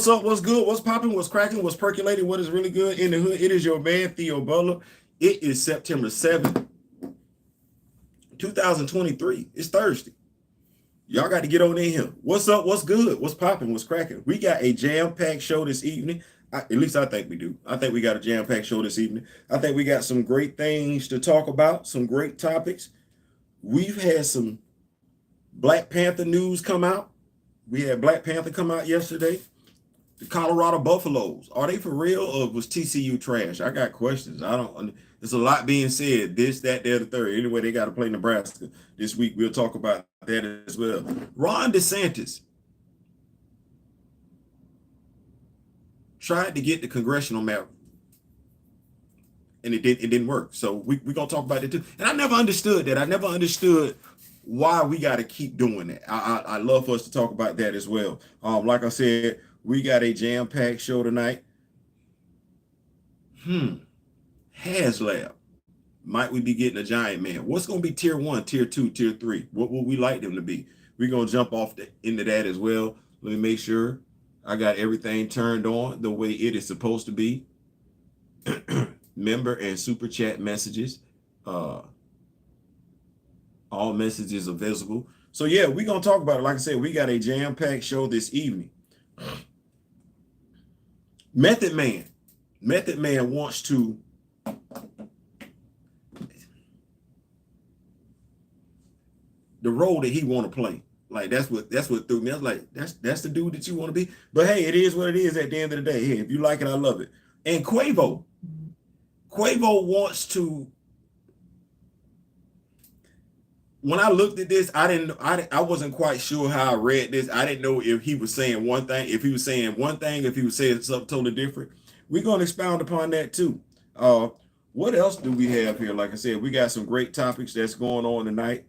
What's up? What's good? What's popping? What's cracking? What's percolating? What is really good in the hood? It is your man, Theo Butler. It is September 7th, 2023. It's Thursday. Y'all got to get on in here. What's up? What's good? What's popping? What's cracking? We got a jam-packed show this evening. At least I think we do. I think we got a jam-packed show this evening. I think we got some great things to talk about, some great topics. We've had some Black Panther news come out. We had Black Panther come out yesterday. The Colorado Buffaloes, are they for real or was TCU trash? I got questions. There's a lot being said, this, that, the other, third. Anyway, they got to play Nebraska this week. We'll talk about that as well. Ron DeSantis tried to get the congressional map, and it didn't work. So we're going to talk about it too. And I never understood that. I never understood why we got to keep doing that. I love for us to talk about that as well. Like I said, we got a jam-packed show tonight. HasLab. Might we be getting a giant man? What's going to be tier 1, tier 2, tier 3? What would we like them to be? We're going to jump off into that as well. Let me make sure I got everything turned on the way it is supposed to be. Member and super chat messages. All messages are visible. So yeah, we're going to talk about it. Like I said, we got a jam-packed show this evening. Method Man wants to the role that he want to play. Like that's what threw me. I was like, that's the dude that you want to be. But hey, it is what it is at the end of the day. Hey, if you like it, I love it. And Quavo wants to. When I looked at this, I wasn't quite sure how I read this. I didn't know if he was saying one thing, if he was saying something totally different. We're going to expound upon that too. What else do we have here? Like I said, we got some great topics that's going on tonight.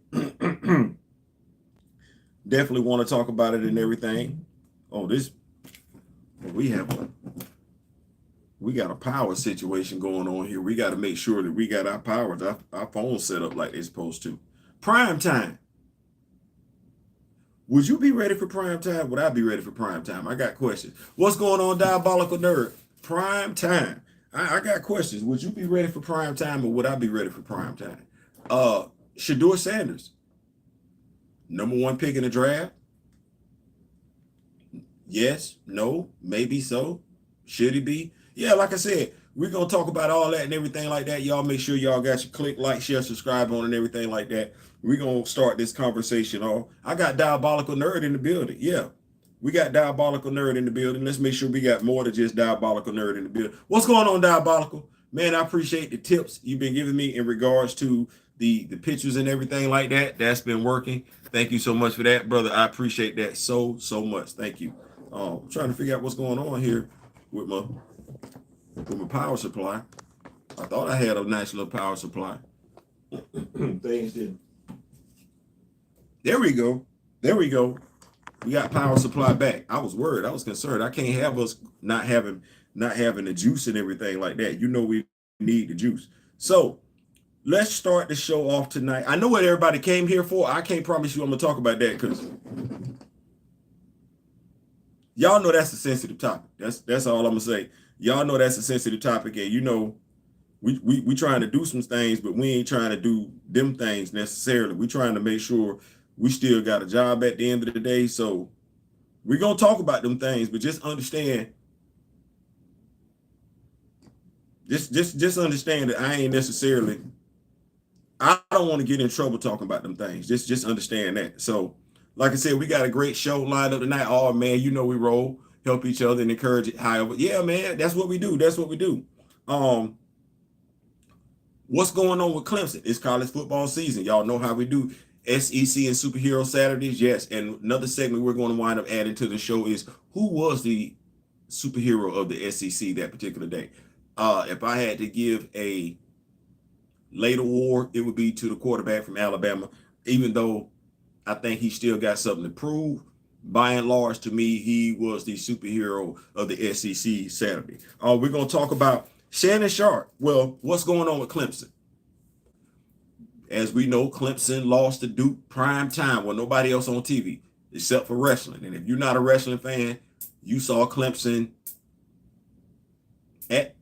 Definitely want to talk about it and everything. We got a power situation going on here. We got to make sure that we got our phone set up like they're supposed to. Prime time. Would you be ready for prime time? Would I be ready for prime time? I got questions. What's going on, Diabolical Nerd? Prime time. I got questions. Would you be ready for prime time or would I be ready for prime time? Shedeur Sanders, #1 pick in the draft. Yes, no, maybe so. Should he be? Yeah, like I said, we're going to talk about all that and everything like that. Y'all make sure y'all got your click, like, share, subscribe on and everything like that. We're going to start this conversation off. I got Diabolical Nerd in the building. Yeah, we got Diabolical Nerd in the building. Let's make sure we got more than just Diabolical Nerd in the building. What's going on, Diabolical? Man, I appreciate the tips you've been giving me in regards to the pictures and everything like that. That's been working. Thank you so much for that, brother. I appreciate that so much. Thank you. I'm trying to figure out what's going on here with my power supply. I thought I had a nice little power supply. Things didn't. There we go. We got power supply back. I was worried. I was concerned. I can't have us not having the juice and everything like that. You know we need the juice. So let's start the show off tonight. I know what everybody came here for. I can't promise you I'm gonna talk about that because y'all know that's a sensitive topic. That's all I'm gonna say. Y'all know that's a sensitive topic, and you know we trying to do some things, but we ain't trying to do them things necessarily. We trying to make sure we still got a job at the end of the day. So we're gonna talk about them things, but just understand. Just understand that I don't want to get in trouble talking about them things. Just understand that. So, like I said, we got a great show lined up tonight. Oh man, you know we roll, help each other and encourage it. However, yeah, man, that's what we do. What's going on with Clemson? It's college football season. Y'all know how we do. SEC and Superhero Saturdays, yes. And another segment we're going to wind up adding to the show is who was the superhero of the SEC that particular day. If I had to give a late award, it would be to the quarterback from Alabama, even though I think he still got something to prove. By and large, to me, he was the superhero of the SEC Saturday. We're going to talk about Shannon Sharp. Well, what's going on with Clemson? As we know, Clemson lost to Duke prime time with nobody else on TV except for wrestling. And if you're not a wrestling fan, You saw Clemson at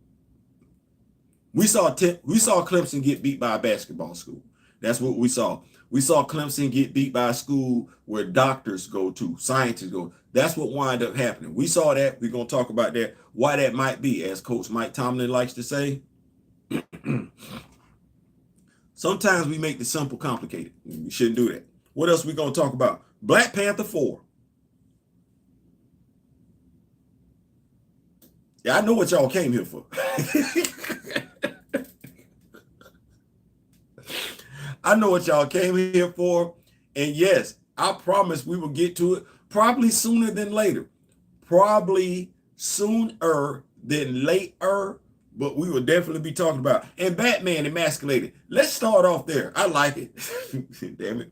we saw Clemson get beat by a basketball school. That's what we saw. We saw Clemson get beat by a school where doctors go to, scientists go. That's what wound up happening. We saw that. We're going to talk about that, why that might be, as Coach Mike Tomlin likes to say. Sometimes we make the simple complicated. We shouldn't do that. What else we going to talk about? Black Panther 4. Yeah, I know what y'all came here for. I know what y'all came here for. And yes, I promise we will get to it probably sooner than later. Probably sooner than later, but we will definitely be talking about. And Batman Emasculated. Let's start off there. I like it. Damn it.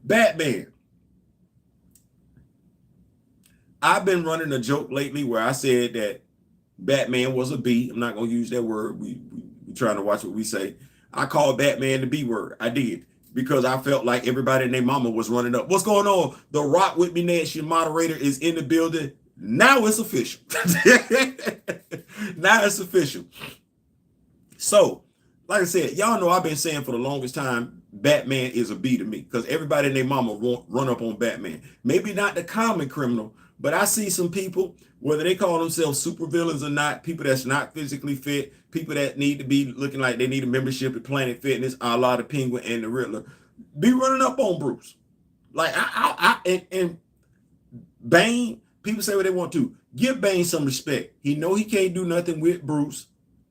Batman. I've been running a joke lately where I said that Batman was a B. I'm not going to use that word. We trying to watch what we say. I called Batman the B word. I did. Because I felt like everybody and their mama was running up. What's going on? The Rock With Me Nation moderator is in the building. Now it's official. Now it's official. So, like I said, y'all know I've been saying for the longest time, Batman is a B to me. Because everybody and their mama won't run up on Batman. Maybe not the common criminal, but I see some people, whether they call themselves supervillains or not, people that's not physically fit, people that need to be looking like they need a membership at Planet Fitness, a la the Penguin and the Riddler, be running up on Bruce. Like, and Bane, people say what they want to. Give Bane some respect. He know he can't do nothing with Bruce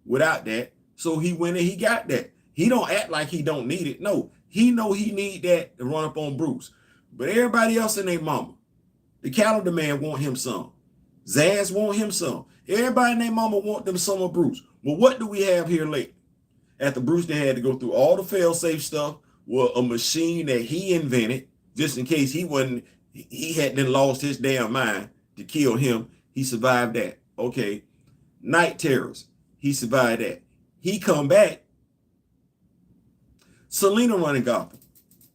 without that, so he went and he got that. He don't act like he don't need it. No, he know he need that to run up on Bruce. But everybody else in their mama, the Calendar Man want him some. Zaz want him some. Everybody and their mama want them some of Bruce. Well, what do we have here lately? After Bruce, they had to go through all the fail-safe stuff with a machine that he invented, just in case he hadn't lost his damn mind to kill him. He survived that. Okay. Night Terrors. He survived that. He come back. Selena running Gotham.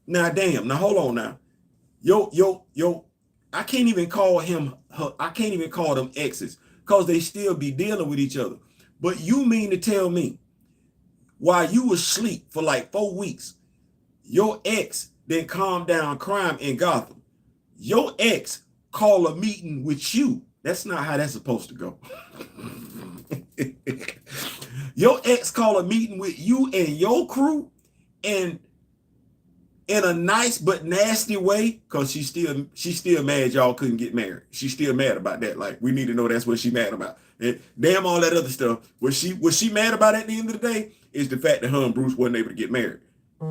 Now, damn. Now, hold on now. Yo. I can't even call them exes because they still be dealing with each other. But you mean to tell me while you was asleep for like 4 weeks, your ex then calmed down crime in Gotham. Your ex call a meeting with you. That's not how that's supposed to go. Your ex call a meeting with you and your crew, and in a nice but nasty way, because she's still mad y'all couldn't get married. She's still mad about that. Like, we need to know that's what she's mad about. And damn all that other stuff. What she mad about at the end of the day is the fact that her and Bruce wasn't able to get married.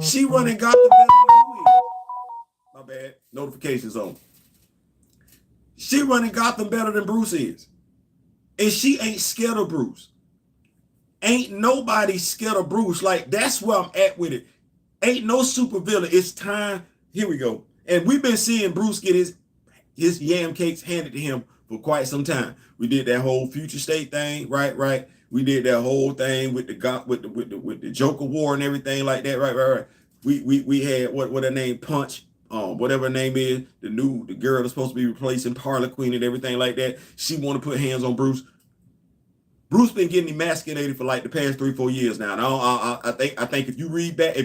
She running Gotham better than you is. My bad. Notifications on. She running Gotham better than Bruce is. And she ain't scared of Bruce. Ain't nobody scared of Bruce. Like, that's where I'm at with it. Ain't no supervillain. It's time. Here we go. And we've been seeing Bruce get his yam cakes handed to him for quite some time. We did that whole future state thing, right. We did that whole thing with the Joker War and everything like that, right. We had what her name, Punch, whatever her name is, the girl that's supposed to be replacing Harley Quinn and everything like that. She want to put hands on Bruce. Bruce been getting emasculated for like the past 3-4 years now. And I think if you read back,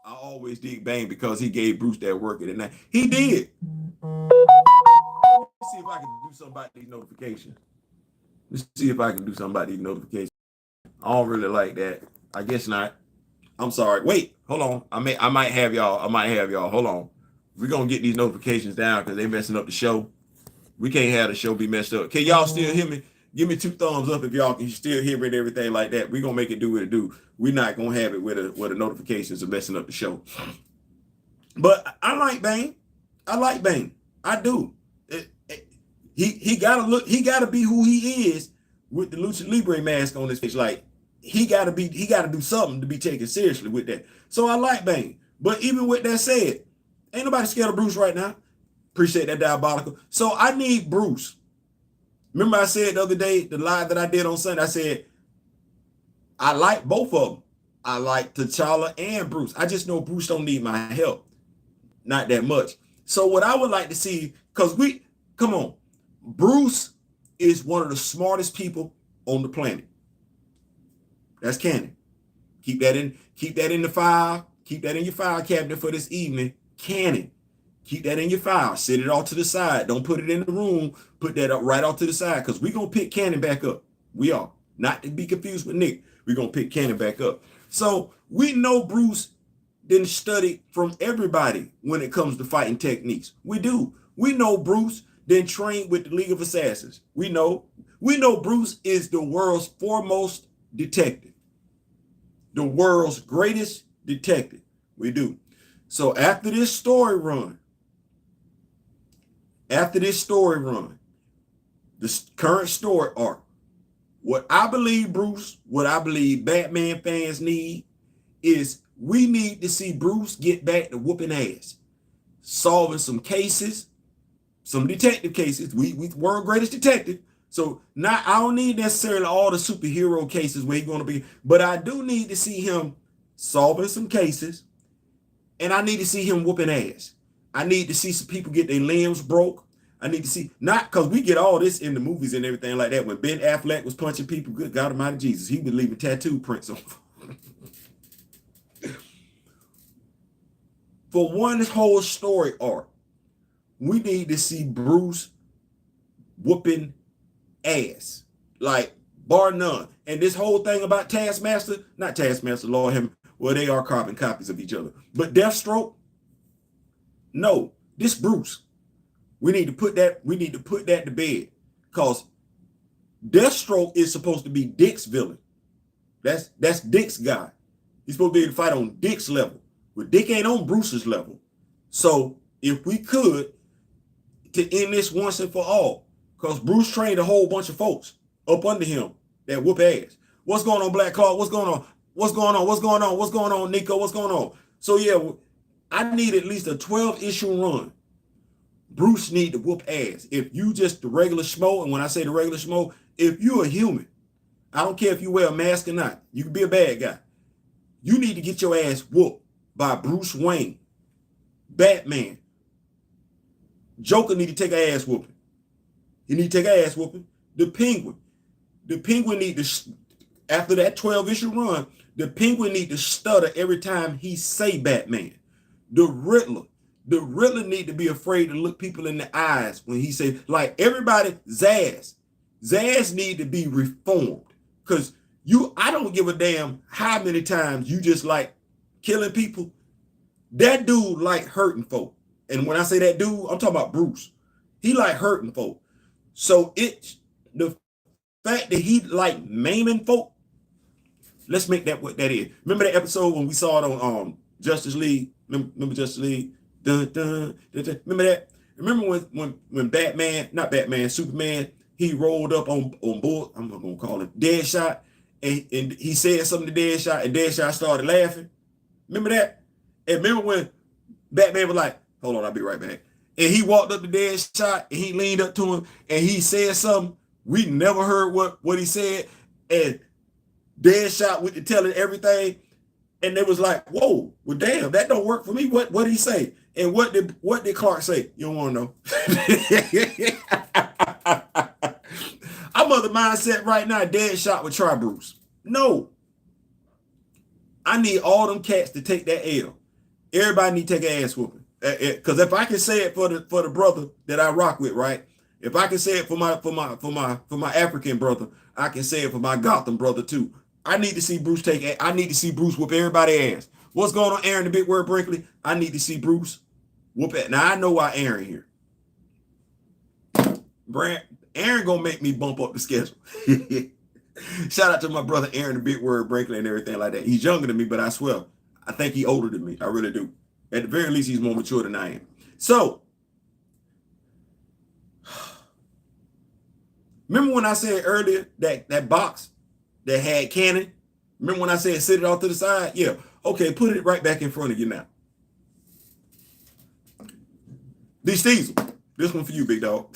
I always dig Bane because he gave Bruce that work at night. He did. Let's see if I can do something about these notifications. I don't really like that. I guess not. I'm sorry. Wait, hold on. I might have y'all. Hold on. We're gonna get these notifications down because they're messing up the show. We can't have the show be messed up. Can y'all still hear me? Give me 2 thumbs up if y'all can still hear me and everything like that. We're going to make it do what it do. We're not going to have it where the notifications are messing up the show. But I like Bane. I do. He gotta be who he is with the Lucha Libre mask on his face. Like, he gotta do something to be taken seriously with that. So I like Bane. But even with that said, ain't nobody scared of Bruce right now. Appreciate that, Diabolical. So I need Bruce. Remember I said the other day, the live that I did on Sunday, I said, I like both of them. I like T'Challa and Bruce. I just know Bruce don't need my help. Not that much. So what I would like to see, because Come on. Bruce is one of the smartest people on the planet. That's canon. Keep that in the file. Keep that in your file cabinet for this evening. Canon. Keep that in your file. Set it off to the side. Don't put it in the room. Put that up right off to the side, because we're going to pick canon back up. We are. Not to be confused with Nick. We're going to pick canon back up. So we know Bruce didn't study from everybody when it comes to fighting techniques. We do. We know Bruce didn't train with the League of Assassins. We know Bruce is the world's foremost detective. The world's greatest detective. We do. So after this story run, the current story arc, what I believe Batman fans need is, we need to see Bruce get back to whooping ass, solving some cases, some detective cases. We world greatest detective. So I don't need necessarily all the superhero cases where he's going to be, but I do need to see him solving some cases, and I need to see him whooping ass. I need to see some people get their limbs broke. I need to see, not because we get all this in the movies and everything like that. When Ben Affleck was punching people, good God Almighty Jesus, he was leaving tattoo prints on. For one whole story arc, we need to see Bruce whooping ass, like bar none. And this whole thing about not Taskmaster, Lord him, well, they are carbon copies of each other. But Deathstroke, no, this Bruce. We need to put that to bed, because Deathstroke is supposed to be Dick's villain. That's Dick's guy. He's supposed to be able to fight on Dick's level. But Dick ain't on Bruce's level. So if we could, to end this once and for all, because Bruce trained a whole bunch of folks up under him that whoop ass. What's going on, Black Claw? What's going on? What's going on? What's going on? What's going on, Nico? What's going on? So yeah, I need at least a 12-issue run. Bruce need to whoop ass. If you just the regular schmo, and when I say the regular schmo, if you're a human, I don't care if you wear a mask or not, you can be a bad guy. You need to get your ass whooped by Bruce Wayne, Batman. Joker need to take an ass whooping. He need to take an ass whooping. The Penguin need to, after that 12-issue run, the Penguin need to stutter every time he say Batman. The Riddler need to be afraid to look people in the eyes when he say, like everybody, Zaz need to be reformed, because I don't give a damn how many times you just like killing people. That dude like hurting folk. And when I say that dude, I'm talking about Bruce. He like hurting folk. So it's the fact that he like maiming folk. Let's make that what that is. Remember that episode when we saw it on Justice League? Remember Justice League? Dun, dun, dun, dun. Remember that? Remember when Superman, he rolled up on Bull, I'm not gonna call him Deadshot, and he said something to Deadshot, and Deadshot started laughing. Remember that? And remember when Batman was like, hold on, I'll be right back. And he walked up to Deadshot and he leaned up to him and he said something. We never heard what he said. And Deadshot went to telling everything. And they was like, whoa, well, damn, that don't work for me. What did he say? And what did Clark say? You don't want to know. I'm of the mindset right now, Deadshot would try Bruce. No. I need all them cats to take that L. Everybody need to take an ass whooping. Because if I can say it for the brother that I rock with, right? If I can say it for my African brother, I can say it for my Gotham brother too. I need to see Bruce whoop everybody's ass. What's going on, Aaron the Big Word Brinkley? I need to see Bruce whoop it. Now I know why Aaron here. Aaron gonna make me bump up the schedule. Shout out to my brother Aaron the Big Word Brinkley and everything like that. He's younger than me, but I swear, I think he's older than me. I really do. At the very least, he's more mature than I am. So, remember when I said earlier that box that had cannon? Remember when I said sit it off to the side? Yeah. Okay, put it right back in front of you now. These Diesel, this one for you, big dog.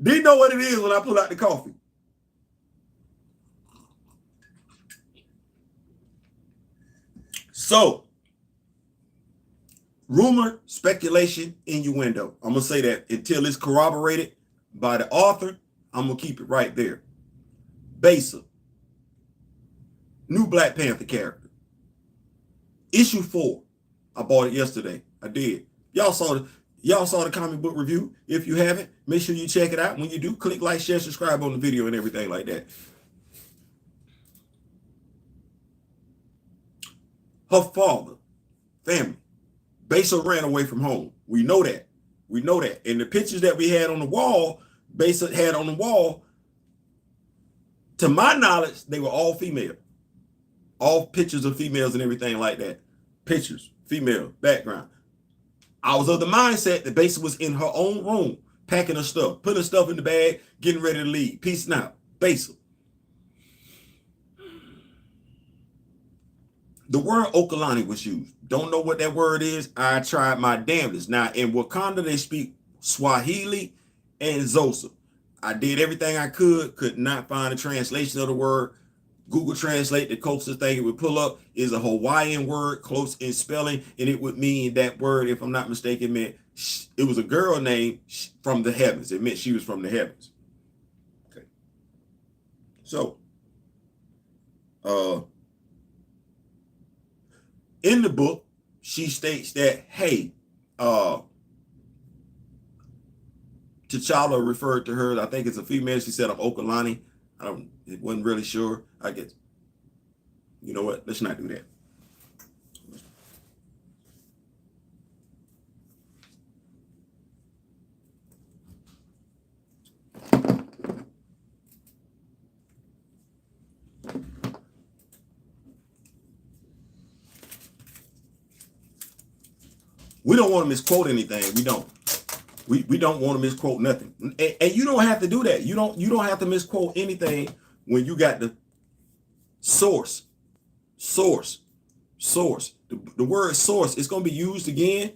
Do you know what it is when I pull out the coffee? So, rumor, speculation, innuendo. I'm going to say that until it's corroborated by the author. I'm going to keep it right there. Besa, new Black Panther character. Issue 4. I bought it yesterday. I did. Y'all saw the comic book review. If you haven't, make sure you check it out. When you do, click like, share, subscribe on the video and everything like that. Her father, family, Besa ran away from home. We know that. We know that. And the pictures that we had on the wall, Besa had on the wall, to my knowledge, they were all female. All pictures of females and everything like that. Pictures, female, background. I was of the mindset that Besa was in her own room, packing her stuff, putting her stuff in the bag, getting ready to leave. Peacing out. Besa. The word Okalani was used. Don't know what that word is. I tried my damnedest. Now, in Wakanda, they speak Swahili and Xhosa. I did everything I could not find a translation of the word. Google Translate, the closest thing it would pull up is a Hawaiian word, close in spelling, and it would mean that word, if I'm not mistaken, meant it was a girl named from the heavens. It meant she was from the heavens. Okay. So, in the book, she states that, hey, T'Challa referred to her, I think it's a female. She said, I'm Okalani. Wasn't really sure. I guess, you know what? Let's not do that. We don't want to misquote anything. We don't. We don't want to misquote nothing. And you don't have to do that. You don't have to misquote anything when you got the source. The word source is going to be used again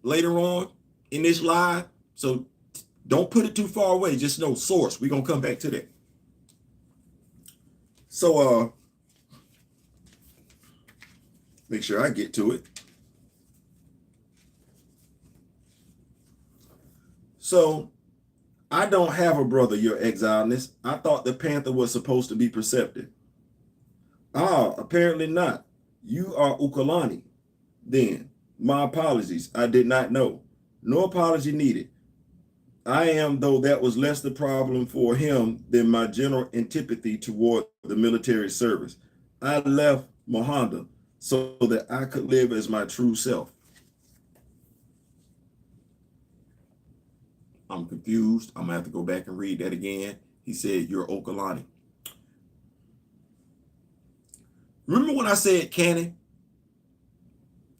later on in this live. So don't put it too far away. Just know source. We're going to come back to that. So make sure I get to it. So, I don't have a brother, your exileness. I thought the Panther was supposed to be perceptive. Ah, apparently not. You are Ukalani. Then, my apologies. I did not know. No apology needed. I am, though that was less the problem for him than my general antipathy toward the military service. I left Mohanda so that I could live as my true self. I'm confused. I'm going to have to go back and read that again. He said, you're Okalani. Remember when I said canon?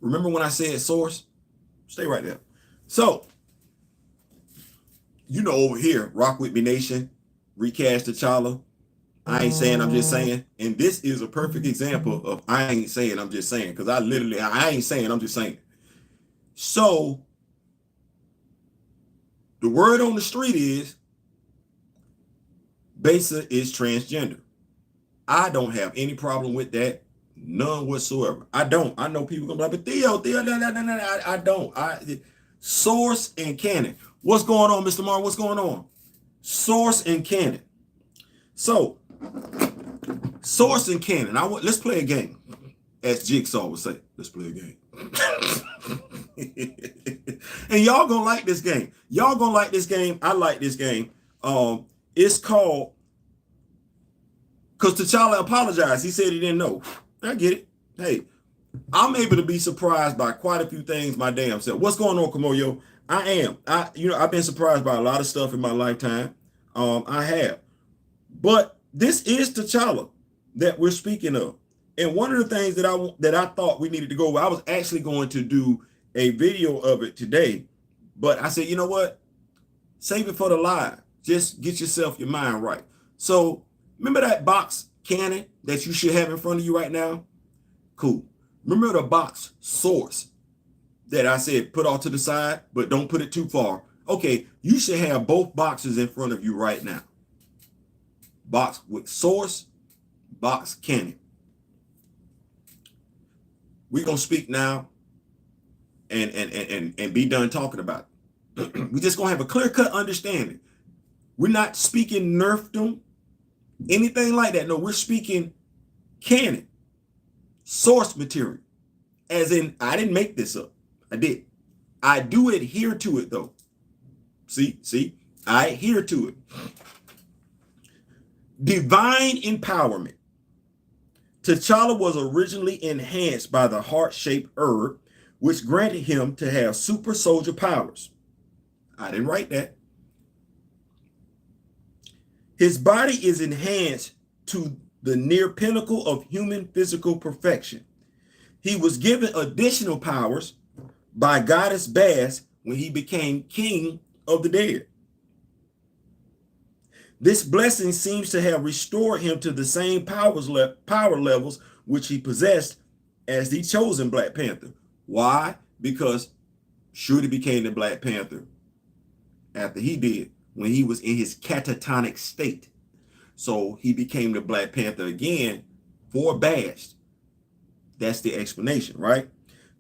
Remember when I said source? Stay right there. So, you know, over here, Rock With Me Nation, recast T'Challa. I ain't saying, I'm just saying. And this is a perfect example of I ain't saying, I'm just saying. Because I ain't saying, I'm just saying. So, the word on the street is Besa is transgender. I don't have any problem with that. None whatsoever. I don't. I know people gonna be like, but Theo, no, I don't. Source and canon. What's going on, Mr. Martin? What's going on? Source and canon. So, source and canon. Let's play a game. As Jigsaw would say, let's play a game. And y'all gonna like this game. Y'all gonna like this game. I like this game. It's called, because T'Challa apologized. He said he didn't know. I get it. Hey, I'm able to be surprised by quite a few things my damn self. What's going on, Kamoyo? I am. I've been surprised by a lot of stuff in my lifetime. I have. But this is T'Challa that we're speaking of. And one of the things that I thought we needed to go over, I was actually going to do a video of it today, but I said, you know what? Save it for the live. Just get yourself your mind right. So remember that box canon that you should have in front of you right now? Cool. Remember the box source that I said put off to the side, but don't put it too far. Okay, you should have both boxes in front of you right now. Box with source, box canon. We're going to speak now and be done talking about it. We're just gonna have a clear-cut understanding. We're not speaking nerfdom, anything like that. No, we're speaking canon, source material. As in, I didn't make this up. I did. I do adhere to it though. See, I adhere to it. Divine empowerment. T'Challa was originally enhanced by the heart-shaped herb, which granted him to have super soldier powers. I didn't write that. His body is enhanced to the near pinnacle of human physical perfection. He was given additional powers by goddess Baz when he became king of the dead. This blessing seems to have restored him to the same power levels which he possessed as the chosen Black Panther. Why? Because Shuri became the Black Panther after he did, when he was in his catatonic state. So he became the Black Panther again for Bast. That's the explanation, right?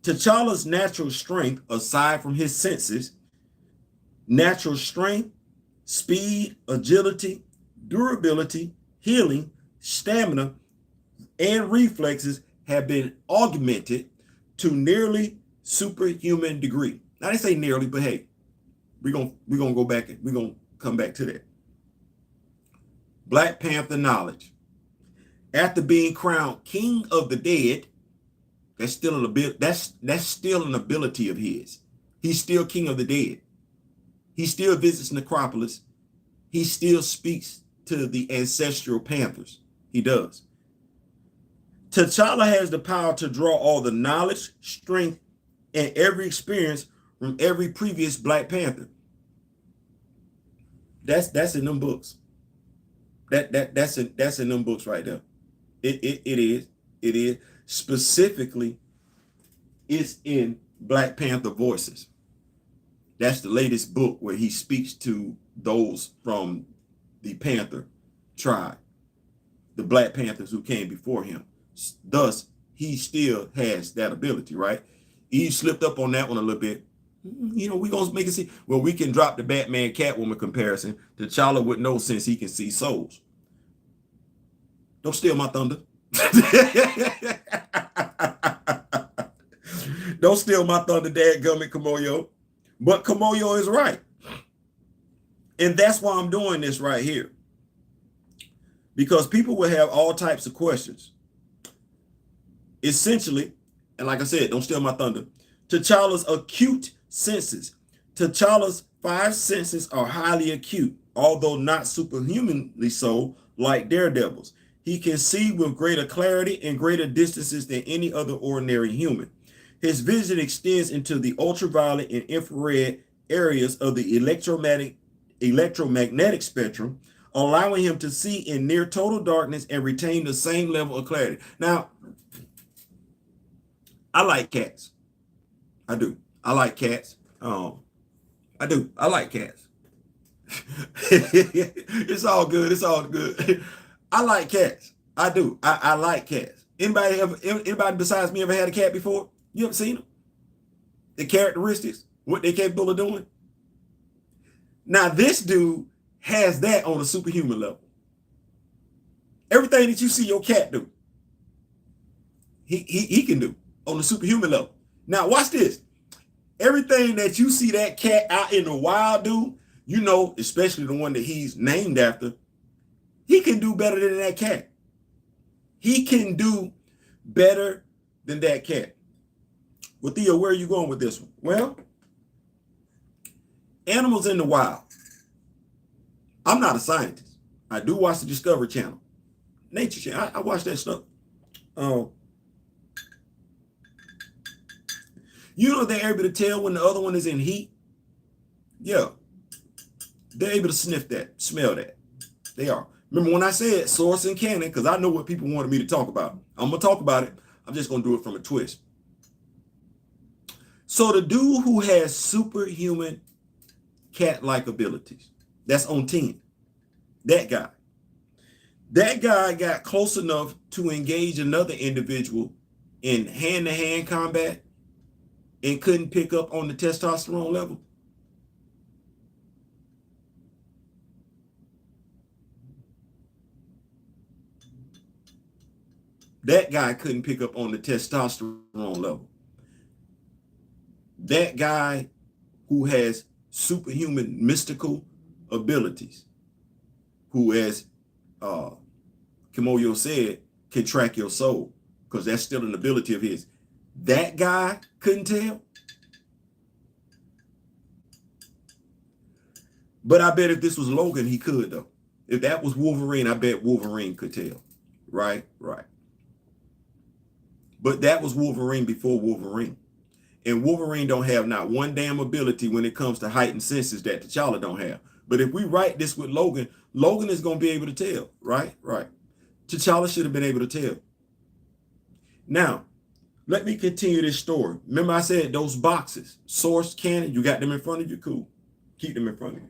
T'Challa's natural strength, aside from his senses, natural strength, speed, agility, durability, healing, stamina, and reflexes have been augmented to nearly superhuman degree. Now they say nearly, but hey, we're gonna go back and we're gonna come back to that. Black Panther knowledge. After being crowned king of the dead, that's still an ability of his. He's still king of the dead. He still visits Necropolis. He still speaks to the ancestral Panthers. He does. T'Challa has the power to draw all the knowledge, strength, and every experience from every previous Black Panther. That's in them books. That's in them books right there. It is specifically. It's in Black Panther Voices. That's the latest book where he speaks to those from the Panther tribe, the Black Panthers who came before him. Thus, he still has that ability, right? He slipped up on that one a little bit. You know, we're going to make it see. Well, we can drop the Batman Catwoman comparison. T'Challa would know since he can see souls. Don't steal my thunder. Don't steal my thunder, dadgummit, Kamoyo. But Kamoyo is right. And that's why I'm doing this right here. Because people will have all types of questions. Essentially, and like I said, don't steal my thunder, T'Challa's acute senses. T'Challa's 5 senses are highly acute, although not superhumanly so, like Daredevil's. He can see with greater clarity and greater distances than any other ordinary human. His vision extends into the ultraviolet and infrared areas of the electromagnetic spectrum, allowing him to see in near total darkness and retain the same level of clarity. Now, I like cats. I do. I like cats. I do. I like cats. It's all good. It's all good. I like cats. I do. I like cats. Anybody besides me ever had a cat before? You ever seen them? The characteristics, what they're capable of doing. Now this dude has that on a superhuman level. Everything that you see your cat do, he can do on the superhuman level. Now watch this. Everything that you see that cat out in the wild do, you know, especially the one that he's named after, he can do better than that cat. He can do better than that cat. Well, Theo, where are you going with this one? Well, animals in the wild. I'm not a scientist. I do watch the Discovery Channel. Nature Channel. I watch that stuff. You know they're able to tell when the other one is in heat? Yeah. They're able to sniff that, smell that. They are. Remember when I said source and canon, because I know what people wanted me to talk about. I'm going to talk about it. I'm just going to do it from a twist. So the dude who has superhuman cat-like abilities, that's on 10. That guy got close enough to engage another individual in hand-to-hand combat and couldn't pick up on the testosterone level? That guy couldn't pick up on the testosterone level. That guy who has superhuman mystical abilities, who, as Kimoyo said, can track your soul, because that's still an ability of his. That guy couldn't tell. But I bet if this was Logan, he could, though. If that was Wolverine, I bet Wolverine could tell. Right? Right. But that was Wolverine before Wolverine. And Wolverine don't have not one damn ability when it comes to heightened senses that T'Challa don't have. But if we write this with Logan, Logan is going to be able to tell. Right? Right. T'Challa should have been able to tell. Now, let me continue this story. Remember I said those boxes, source, canon, you got them in front of you? Cool. Keep them in front of you.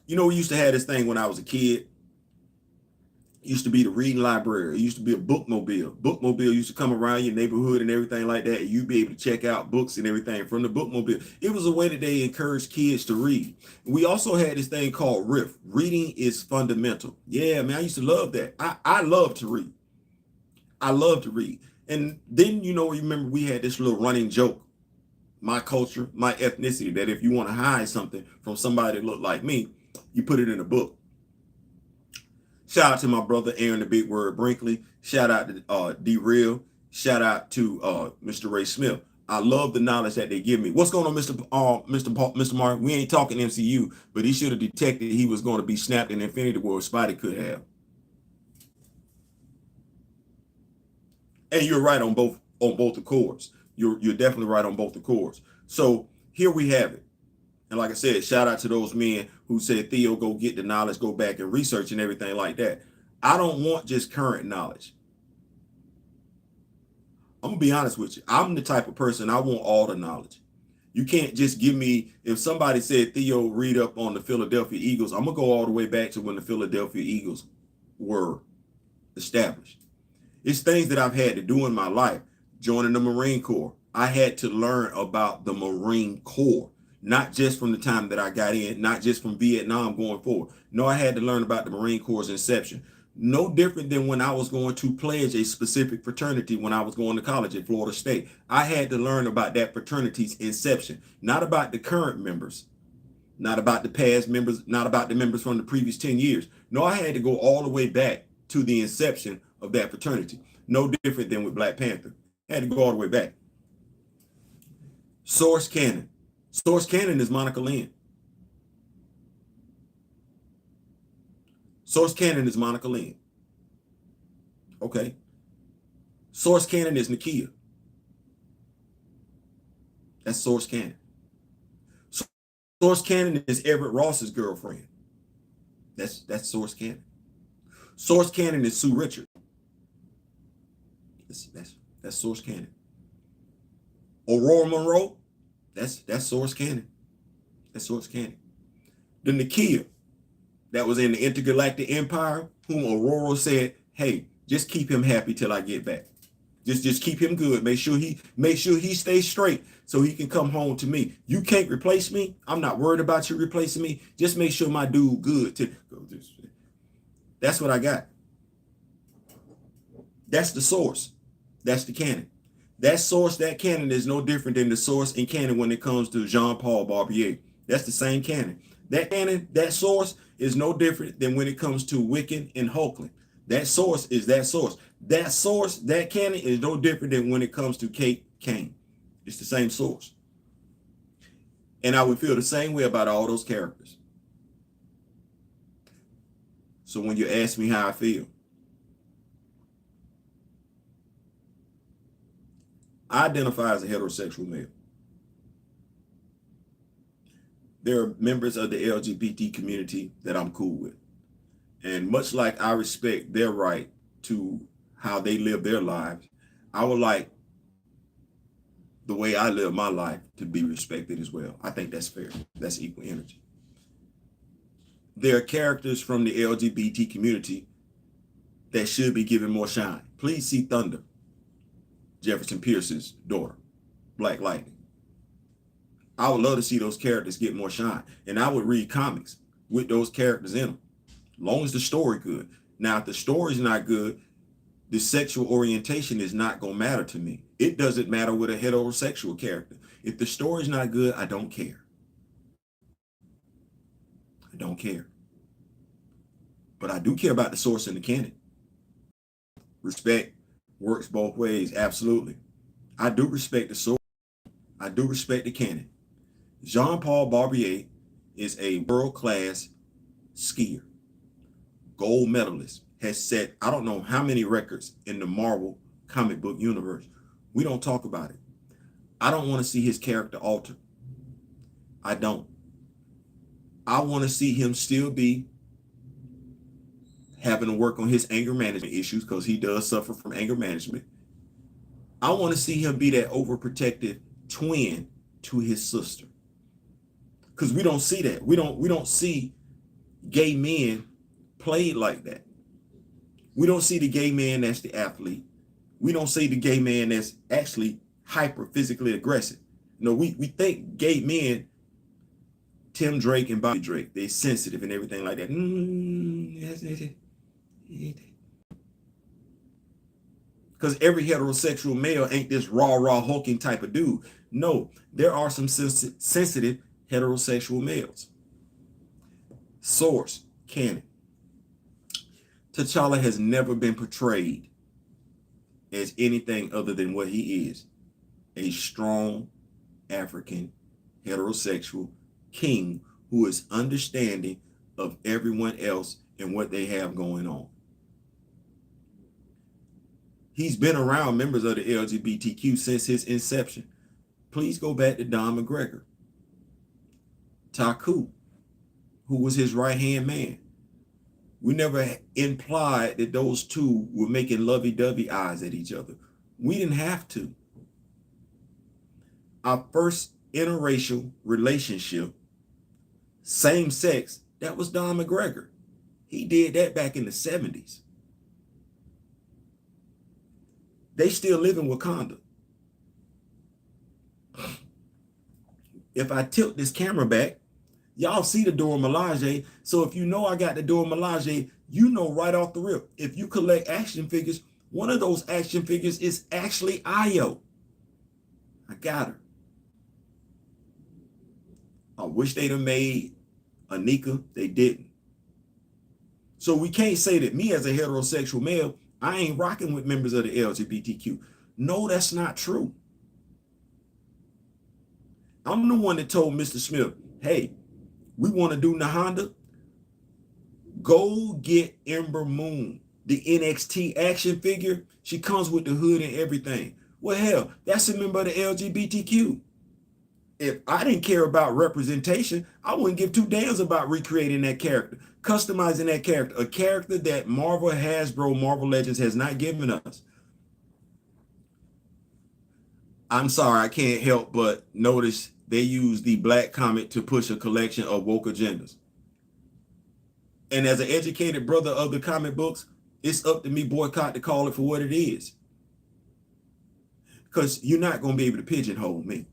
You know, we used to have this thing when I was a kid. It used to be the reading library. It used to be a bookmobile. Bookmobile used to come around your neighborhood and everything like that. And you'd be able to check out books and everything from the bookmobile. It was a way that they encouraged kids to read. We also had this thing called RIF. Reading is fundamental. Yeah, man, I used to love that. I love to read. I love to read. And then, you know, remember we had this little running joke, my culture, my ethnicity, that if you want to hide something from somebody that looked like me, you put it in a book. Shout out to my brother Aaron the Big Word Brinkley. Shout out to D Real. Shout out to Mr. Ray Smith. I love the knowledge that they give me. What's going on, Mr. Mark? We ain't talking MCU, but he should have detected he was going to be snapped in Infinity War. Spidey could have. And you're right on both the cores. You're definitely right on both the cores. So here we have it. And like I said, shout out to those men who said, Theo, go get the knowledge, go back and research and everything like that. I don't want just current knowledge. I'm going to be honest with you. I'm the type of person, I want all the knowledge. You can't just give me, if somebody said, Theo, read up on the Philadelphia Eagles, I'm going to go all the way back to when the Philadelphia Eagles were established. It's things that I've had to do in my life. Joining the Marine Corps, I had to learn about the Marine Corps. Not just from the time that I got in, not just from Vietnam going forward. No, I had to learn about the Marine Corps' inception. No different than when I was going to pledge a specific fraternity when I was going to college at Florida State. I had to learn about that fraternity's inception, not about the current members, not about the past members, not about the members from the previous 10 years. No, I had to go all the way back to the inception of that fraternity. No different than with Black Panther. I had to go all the way back. Source canon. Source canon is Monica Lynn. Source canon is Monica Lynn. Okay. Source canon is Nakia. That's source canon. Source canon is Everett Ross's girlfriend. That's source canon. Source canon is Sue Richard. That's source canon. Aurora Monroe. That's source canon. That's source canon. The Nakia that was in the Intergalactic Empire, whom Aurora said, hey, just keep him happy till I get back. Just keep him good. Make sure he stays straight so he can come home to me. You can't replace me. I'm not worried about you replacing me. Just make sure my dude good. That's what I got. That's the source. That's the canon. That source, that canon is no different than the source and canon when it comes to Jean-Paul Barbier. That's the same canon. That canon, that source is no different than when it comes to Wiccan and Hulkling. That source is that source. That source, that canon is no different than when it comes to Kate Kane. It's the same source. And I would feel the same way about all those characters. So when you ask me how I feel, I identify as a heterosexual male. There are members of the LGBT community that I'm cool with. And much like I respect their right to how they live their lives, I would like the way I live my life to be respected as well. I think that's fair. That's equal energy. there are characters from the LGBT community that should be given more shine. Please see Thunder, Jefferson Pierce's daughter, Black Lightning. I would love to see those characters get more shine. And I would read comics with those characters in them, as long as the story good. Now, if the story's not good, the sexual orientation is not going to matter to me. It doesn't matter with a heterosexual character. If the story's not good, I don't care. I don't care. But I do care about the source and the canon. Respect works both ways, absolutely. I do respect the source. I do respect the canon. Jean-Paul Barbier is a world-class skier, gold medalist, has set I don't know how many records in the Marvel comic book universe. We don't talk about it. I don't want to see his character altered. I don't. I want to see him still be having to work on his anger management issues, because he does suffer from anger management. I want to see him be that overprotective twin to his sister, because we don't see that. We don't see gay men played like that. We don't see the gay man that's the athlete. We don't see the gay man that's actually hyper physically aggressive. No, we think gay men, Tim Drake and Bobby Drake, they're sensitive and everything like that. Because every heterosexual male ain't this raw hulking type of dude. No, there are some sensitive heterosexual males. Source, canon. T'Challa has never been portrayed as anything other than what he is, a strong African heterosexual king who is understanding of everyone else and what they have going on. He's been around members of the LGBTQ since his inception. Please go back to Don McGregor. Taku, who was his right-hand man. We never implied that those two were making lovey-dovey eyes at each other. We didn't have to. Our first interracial relationship, same sex, that was Don McGregor. He did that back in the 70s. They still live in Wakanda. If I tilt this camera back, y'all see the Dora Milaje. So if you know I got the Dora Milaje, you know right off the rip. If you collect action figures, one of those action figures is actually Io. I got her. I wish they'd have made Anika. They didn't. So we can't say that me as a heterosexual male, I ain't rocking with members of the LGBTQ. No, that's not true. I'm the one that told Mr. Smith, hey, we want to do Nahanda. Go get Ember Moon, the NXT action figure. She comes with the hood and everything. Well, hell, that's a member of the LGBTQ. If I didn't care about representation, I wouldn't give two damns about recreating that character, customizing that character, a character that Marvel, Hasbro, Marvel Legends has not given us. I'm sorry, I can't help but notice they use the Black comic to push a collection of woke agendas. And as an educated brother of the comic books, it's up to me, boycott, to call it for what it is. Because you're not going to be able to pigeonhole me.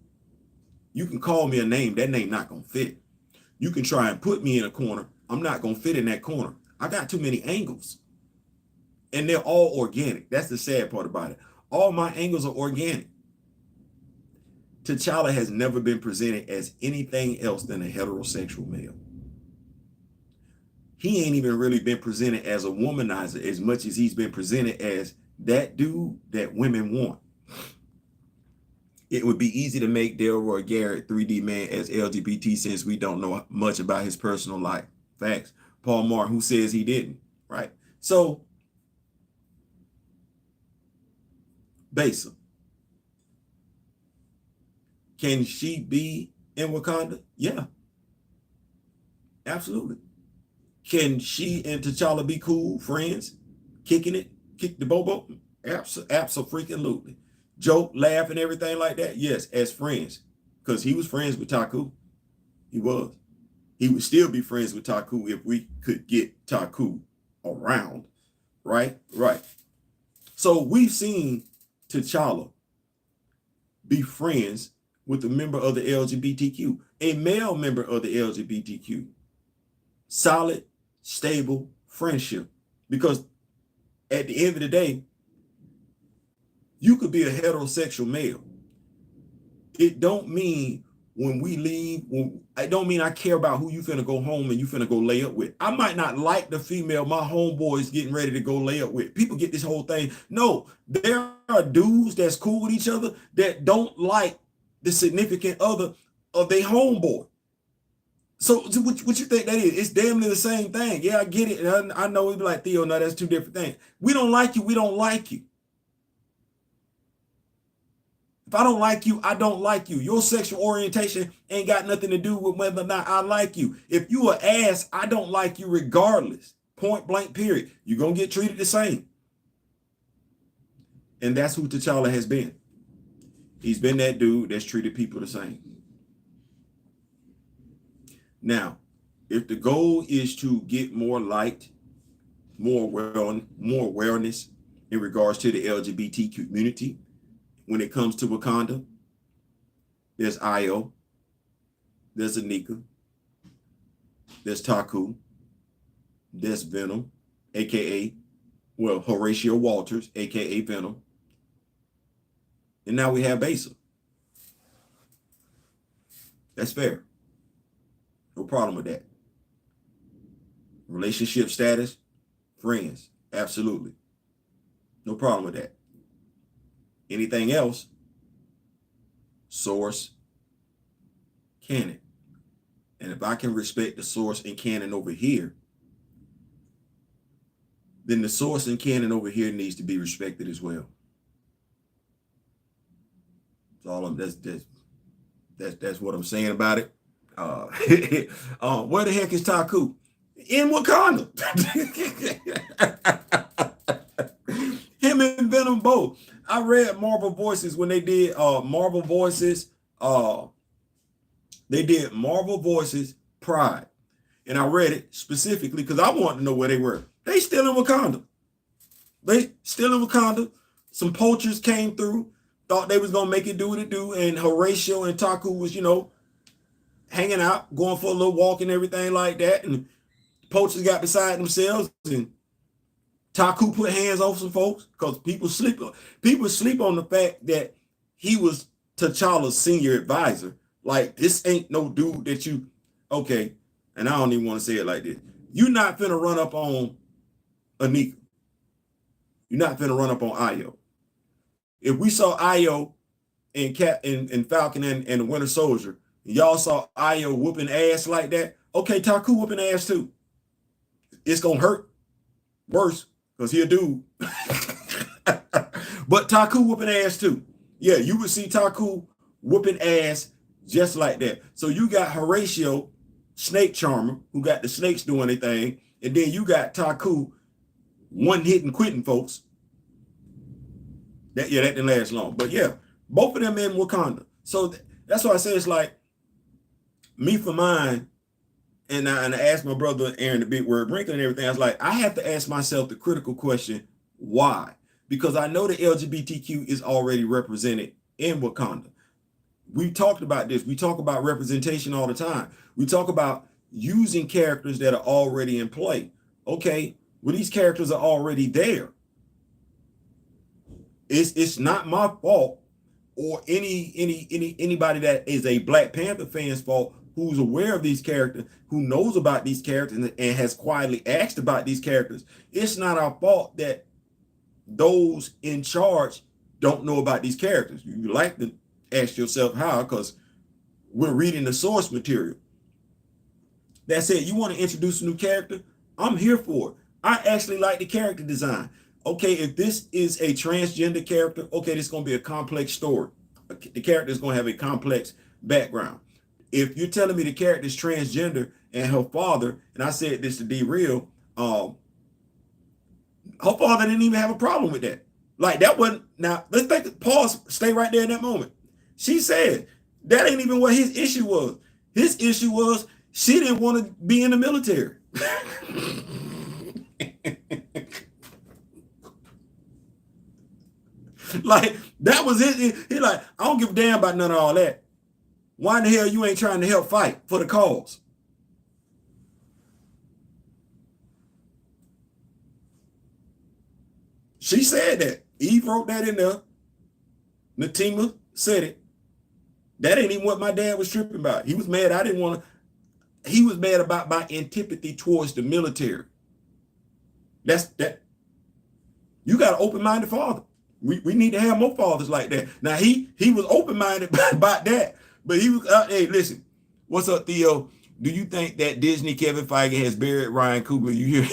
You can call me a name, that name not going to fit. You can try and put me in a corner. I'm not going to fit in that corner. I got too many angles. And they're all organic. That's the sad part about it. All my angles are organic. T'Challa has never been presented as anything else than a heterosexual male. He ain't even really been presented as a womanizer as much as he's been presented as that dude that women want. It would be easy to make Delroy Garrett 3D man as LGBT since we don't know much about his personal life. Facts. Paul Martin, who says he didn't, right? So, Besa, can she be in Wakanda? Yeah, absolutely. Can she and T'Challa be cool friends, kicking it, kick the bobo? Absolutely. Joke, laugh, and everything like that? Yes, as friends. Because he was friends with Taku. He was. He would still be friends with Taku if we could get Taku around, right? Right. So we've seen T'Challa be friends with a member of the LGBTQ, a male member of the LGBTQ. Solid, stable friendship. Because at the end of the day, you could be a heterosexual male. It don't mean when we leave, I don't mean I care about who you finna go home and you finna go lay up with. I might not like the female my homeboy is getting ready to go lay up with. People get this whole thing. No, there are dudes that's cool with each other that don't like the significant other of their homeboy. So what you think that is? It's damn near the same thing. Yeah, I get it. And I know it'd be like, Theo, no, that's two different things. We don't like you. We don't like you. If I don't like you, I don't like you. Your sexual orientation ain't got nothing to do with whether or not I like you. If you an ass, I don't like you regardless. Point blank, period. You're going to get treated the same. And that's who T'Challa has been. He's been that dude that's treated people the same. Now, if the goal is to get more light, more awareness in regards to the LGBT community, when it comes to Wakanda, there's Io, there's Anika, there's Taku, there's Venom, aka, well, Horatio Walters, aka Venom, and now we have Besa. That's fair. No problem with that. Relationship status, friends, absolutely. No problem with that. Anything else, source, canon. And if I can respect the source and canon over here, then the source and canon over here needs to be respected as well. That's what I'm saying about it. Where the heck is Taku? In Wakanda. Him and Venom both. I read Marvel Voices when they did Marvel Voices. They did Marvel Voices Pride. And I read it specifically because I wanted to know where they were. They still in Wakanda. Some poachers came through, thought they was going to make it do what it do. And Horatio and Taku was, hanging out, going for a little walk and everything like that. And poachers got beside themselves and Taku put hands on some folks because people sleep on the fact that he was T'Challa's senior advisor. Like, this ain't no dude that you, okay, and I don't even want to say it like this. You're not finna run up on Anika. You're not finna run up on Io. If we saw Io and Falcon and the Winter Soldier, y'all saw Io whooping ass like that, okay, Taku whooping ass too. It's gonna hurt worse because he a dude. But Taku whooping ass too. Yeah, you would see Taku whooping ass just like that. So you got Horatio, snake charmer, who got the snakes doing their thing, and then you got Taku one hitting quitting folks. That didn't last long. But yeah, both of them in Wakanda. So that's why I say it's like, me for mine, and I asked my brother Aaron the Big Word Brinkley and everything, I was like, I have to ask myself the critical question, why? Because I know the LGBTQ is already represented in Wakanda. We talked about this. We talk about representation all the time. We talk about using characters that are already in play. Okay, well, these characters are already there. It's not my fault or anybody that is a Black Panther fan's fault who's aware of these characters, who knows about these characters and has quietly asked about these characters. It's not our fault that those in charge don't know about these characters. You like to ask yourself how, because we're reading the source material. That said, you want to introduce a new character? I'm here for it. I actually like the character design. Okay, if this is a transgender character, okay, this is going to be a complex story. The character is going to have a complex background. If you're telling me the character is transgender and her father, and I said this to D-Real, her father didn't even have a problem with that. Like, that wasn't, now, let's take pause, stay right there in that moment. She said, that ain't even what his issue was. His issue was, She didn't want to be in the military. Like, that was it. He like, I don't give a damn about none of all that. Why in the hell you ain't trying to help fight for the cause? She said that. Eve wrote that in there. Natima said it. That ain't even what my dad was tripping about. He was mad. I didn't want to. He was mad about my antipathy towards the military. That's that. You got an open-minded father. We need to have more fathers like that. Now he was open-minded about that, but he was. Hey, listen. What's up, Theo? Do you think that Disney Kevin Feige has buried Ryan Coogler? You hear?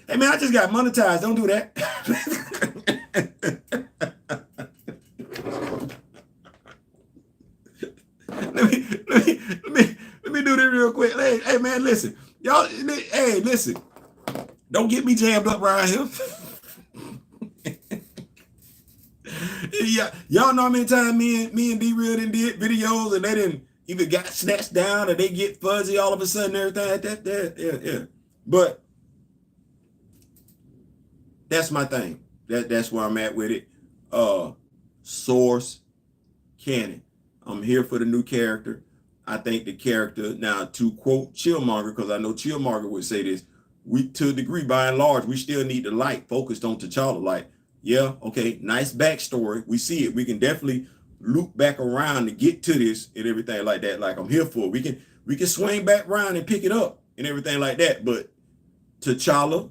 Hey man, I just got monetized. Don't do that. let me do this real quick. Hey man, listen. Y'all, hey, listen. Don't get me jammed up around here. Yeah, y'all know how many times me and D-Real done did videos and they didn't either got snatched down or they get fuzzy all of a sudden and everything. Yeah. But that's my thing. That's where I'm at with it. Source, canon. I'm here for the new character. I think the character, now to quote Chillmonger, because I know Chillmonger would say this, we, to a degree, by and large, we still need the light focused on T'Challa. Like, yeah, okay, nice backstory. We see it. We can definitely loop back around to get to this and everything like that. Like, I'm here for it. We can swing back around and pick it up and everything like that. But T'Challa,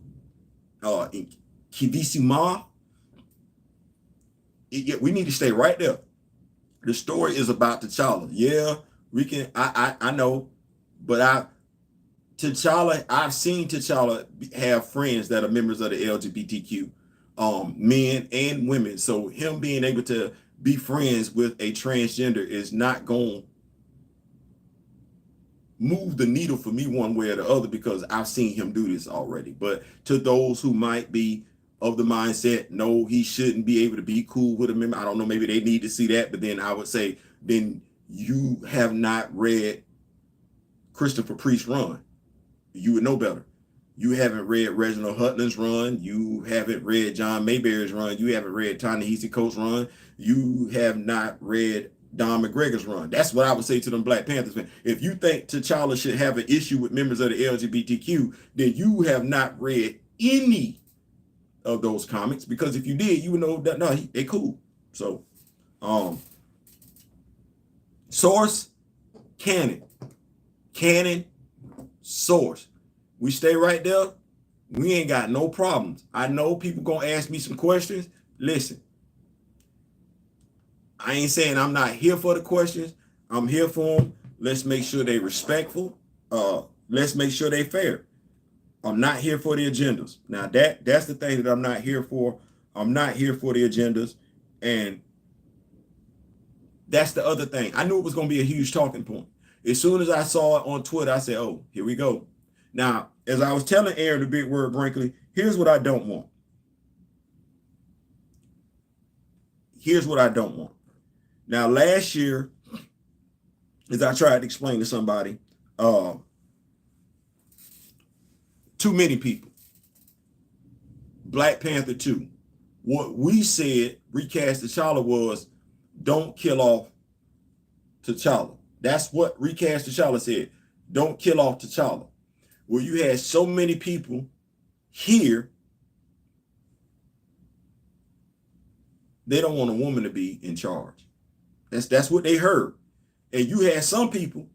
Kivisima, we need to stay right there. The story is about T'Challa. Yeah, we can. I know, but T'Challa. I've seen T'Challa have friends that are members of the LGBTQ, men and women. So him being able to be friends with a transgender is not going to move the needle for me one way or the other, because I've seen him do this already. But to those who might be of the mindset, no, he shouldn't be able to be cool with a member, I don't know, maybe they need to see that. But then I would say, then you have not read Christopher Priest's run. You would know better. You haven't read Reginald Hutland's run. You haven't read John Mayberry's run. You haven't read Ta-Nehisi Coates' run. You have not read Don McGregor's run. That's what I would say to them Black Panthers fans. If you think T'Challa should have an issue with members of the LGBTQ, then you have not read any of those comics, because if you did, you would know that no, they cool. So, source, canon, source. We stay right there. We ain't got no problems. I know people gonna ask me some questions. Listen, I ain't saying I'm not here for the questions. I'm here for them. Let's make sure they respectful. Let's make sure they fair. I'm not here for the agendas. Now that's the thing that I'm not here for. I'm not here for the agendas. And that's the other thing. I knew it was going to be a huge talking point. As soon as I saw it on Twitter, I said, oh, here we go. Now, as I was telling Aaron, the big word Brinkley, here's what I don't want. Here's what I don't want. Now, last year, as I tried to explain to somebody, too many people, Black Panther 2, what we said, recast T'Challa, was don't kill off T'Challa. That's what recast T'Challa said. Don't kill off T'Challa. Well, you had so many people here, they don't want a woman to be in charge. That's what they heard. And you had some people,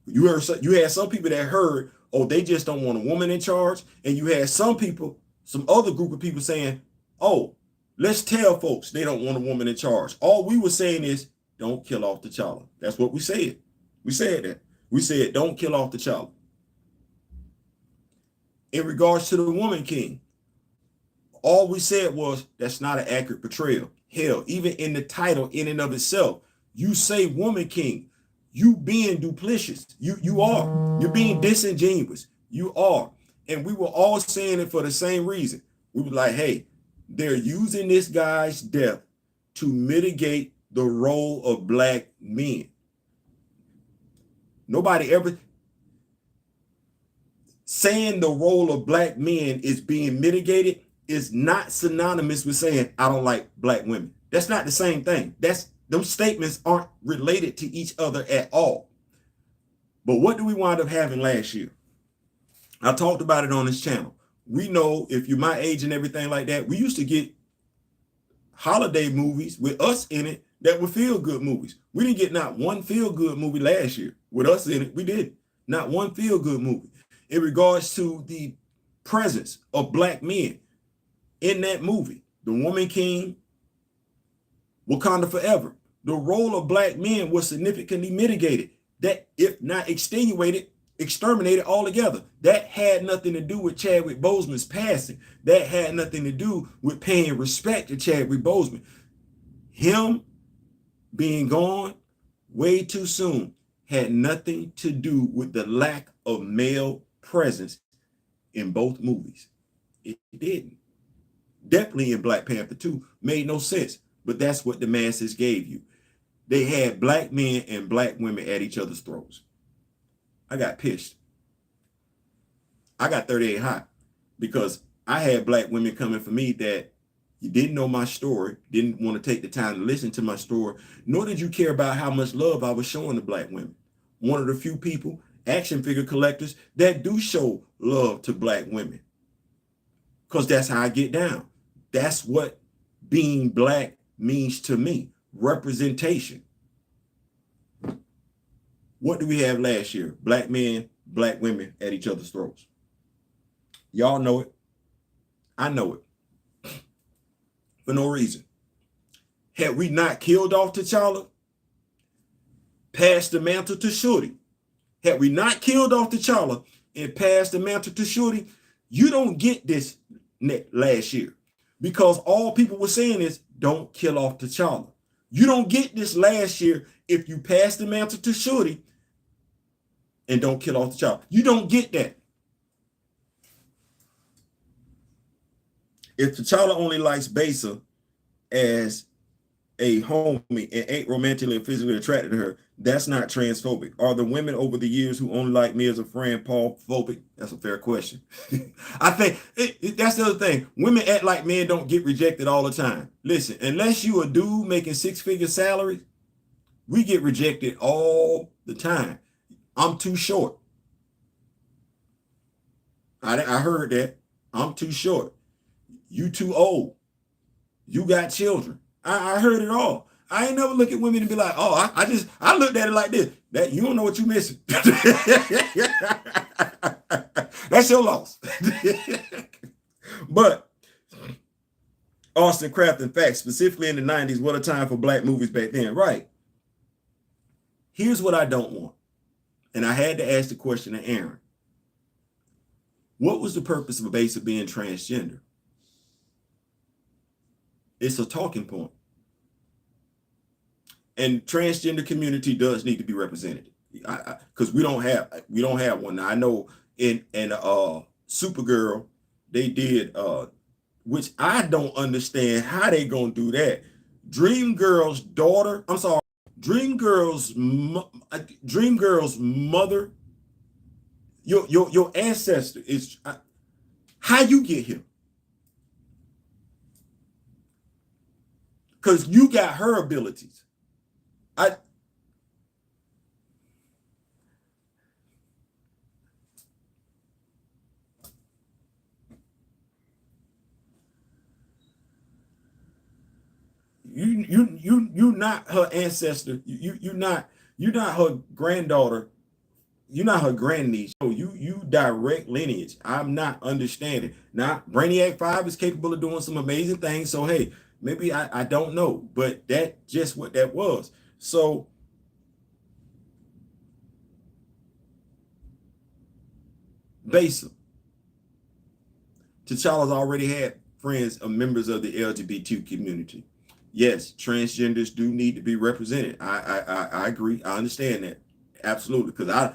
you had some people that heard, oh, they just don't want a woman in charge. And you had some people, some other group of people saying, oh, let's tell folks they don't want a woman in charge. All we were saying is, don't kill off T'Challa. That's what we said. We said that. We said, don't kill off T'Challa. In regards to the Woman King, all we said was, that's not an accurate portrayal. Hell, even in the title in and of itself, you say Woman King, you being duplicitous. You are. You're being disingenuous. You are. And we were all saying it for the same reason. We were like, hey, they're using this guy's death to mitigate the role of Black men. Nobody ever saying the role of black men is being mitigated is not synonymous with saying I don't like black women. That's not the same thing. Those statements aren't related to each other at all. But what do we wind up having last year? I talked about it on this channel. We know, if you're my age and everything like that, we used to get holiday movies with us in it that were feel-good movies. We didn't get not one feel-good movie last year with us in it. We didn't. Not one feel-good movie. In regards to the presence of black men in that movie, The Woman King, Wakanda Forever, the role of black men was significantly mitigated. That, if not extenuated, exterminated altogether. That had nothing to do with Chadwick Boseman's passing. That had nothing to do with paying respect to Chadwick Boseman. Him being gone way too soon had nothing to do with the lack of male presence in both movies. It didn't. Definitely in Black Panther 2 made no sense, but that's what the masses gave you. They had black men and black women at each other's throats. I got pissed. I got 38 hot because I had black women coming for me that you didn't know my story, didn't want to take the time to listen to my story, nor did you care about how much love I was showing to black women. One of the few people, action figure collectors, that do show love to black women. Because that's how I get down. That's what being black means to me. Representation. What do we have last year? Black men, black women at each other's throats. Y'all know it. I know it. For no reason. Had we not killed off T'Challa, passed the mantle to Shuri, had we not killed off T'Challa and passed the mantle to Shuri, you don't get this last year. Because all people were saying is, don't kill off T'Challa. You don't get this last year if you pass the mantle to Shuri and don't kill off T'Challa. You don't get that. If T'Challa only likes Besa as a homie and ain't romantically or physically attracted to her, that's not transphobic. Are the women over the years who only like me as a friend Paul phobic? That's a fair question. I think that's the other thing. Women act like men don't get rejected all the time. Listen, unless you a dude making six-figure salaries, we get rejected all the time. I'm too short. I heard that. I'm too short. You too old. You got children. I heard it all. I ain't never look at women and be like, oh, I looked at it like this. That you don't know what you missing. That's your loss. But Austin Craft and Facts, specifically in the 90s, what a time for black movies back then. Right. Here's what I don't want. And I had to ask the question to Aaron. What was the purpose of Besa being transgender? It's a talking point. And transgender community does need to be represented. Because we don't have one. Now I know in Supergirl, they did which I don't understand how they gonna do that. Dreamgirl's daughter, I'm sorry, Dreamgirl's mother, your ancestor is how you get here. Because you got her abilities. You're not her ancestor. You're not her granddaughter. You're not her grandniece. No, you direct lineage. I'm not understanding. Now, Brainiac 5 is capable of doing some amazing things. So hey, maybe I don't know, but that's just what that was. So Besa, T'Challa's already had friends or members of the LGBT community. Yes, transgenders do need to be represented. I agree. I understand that. Absolutely. Because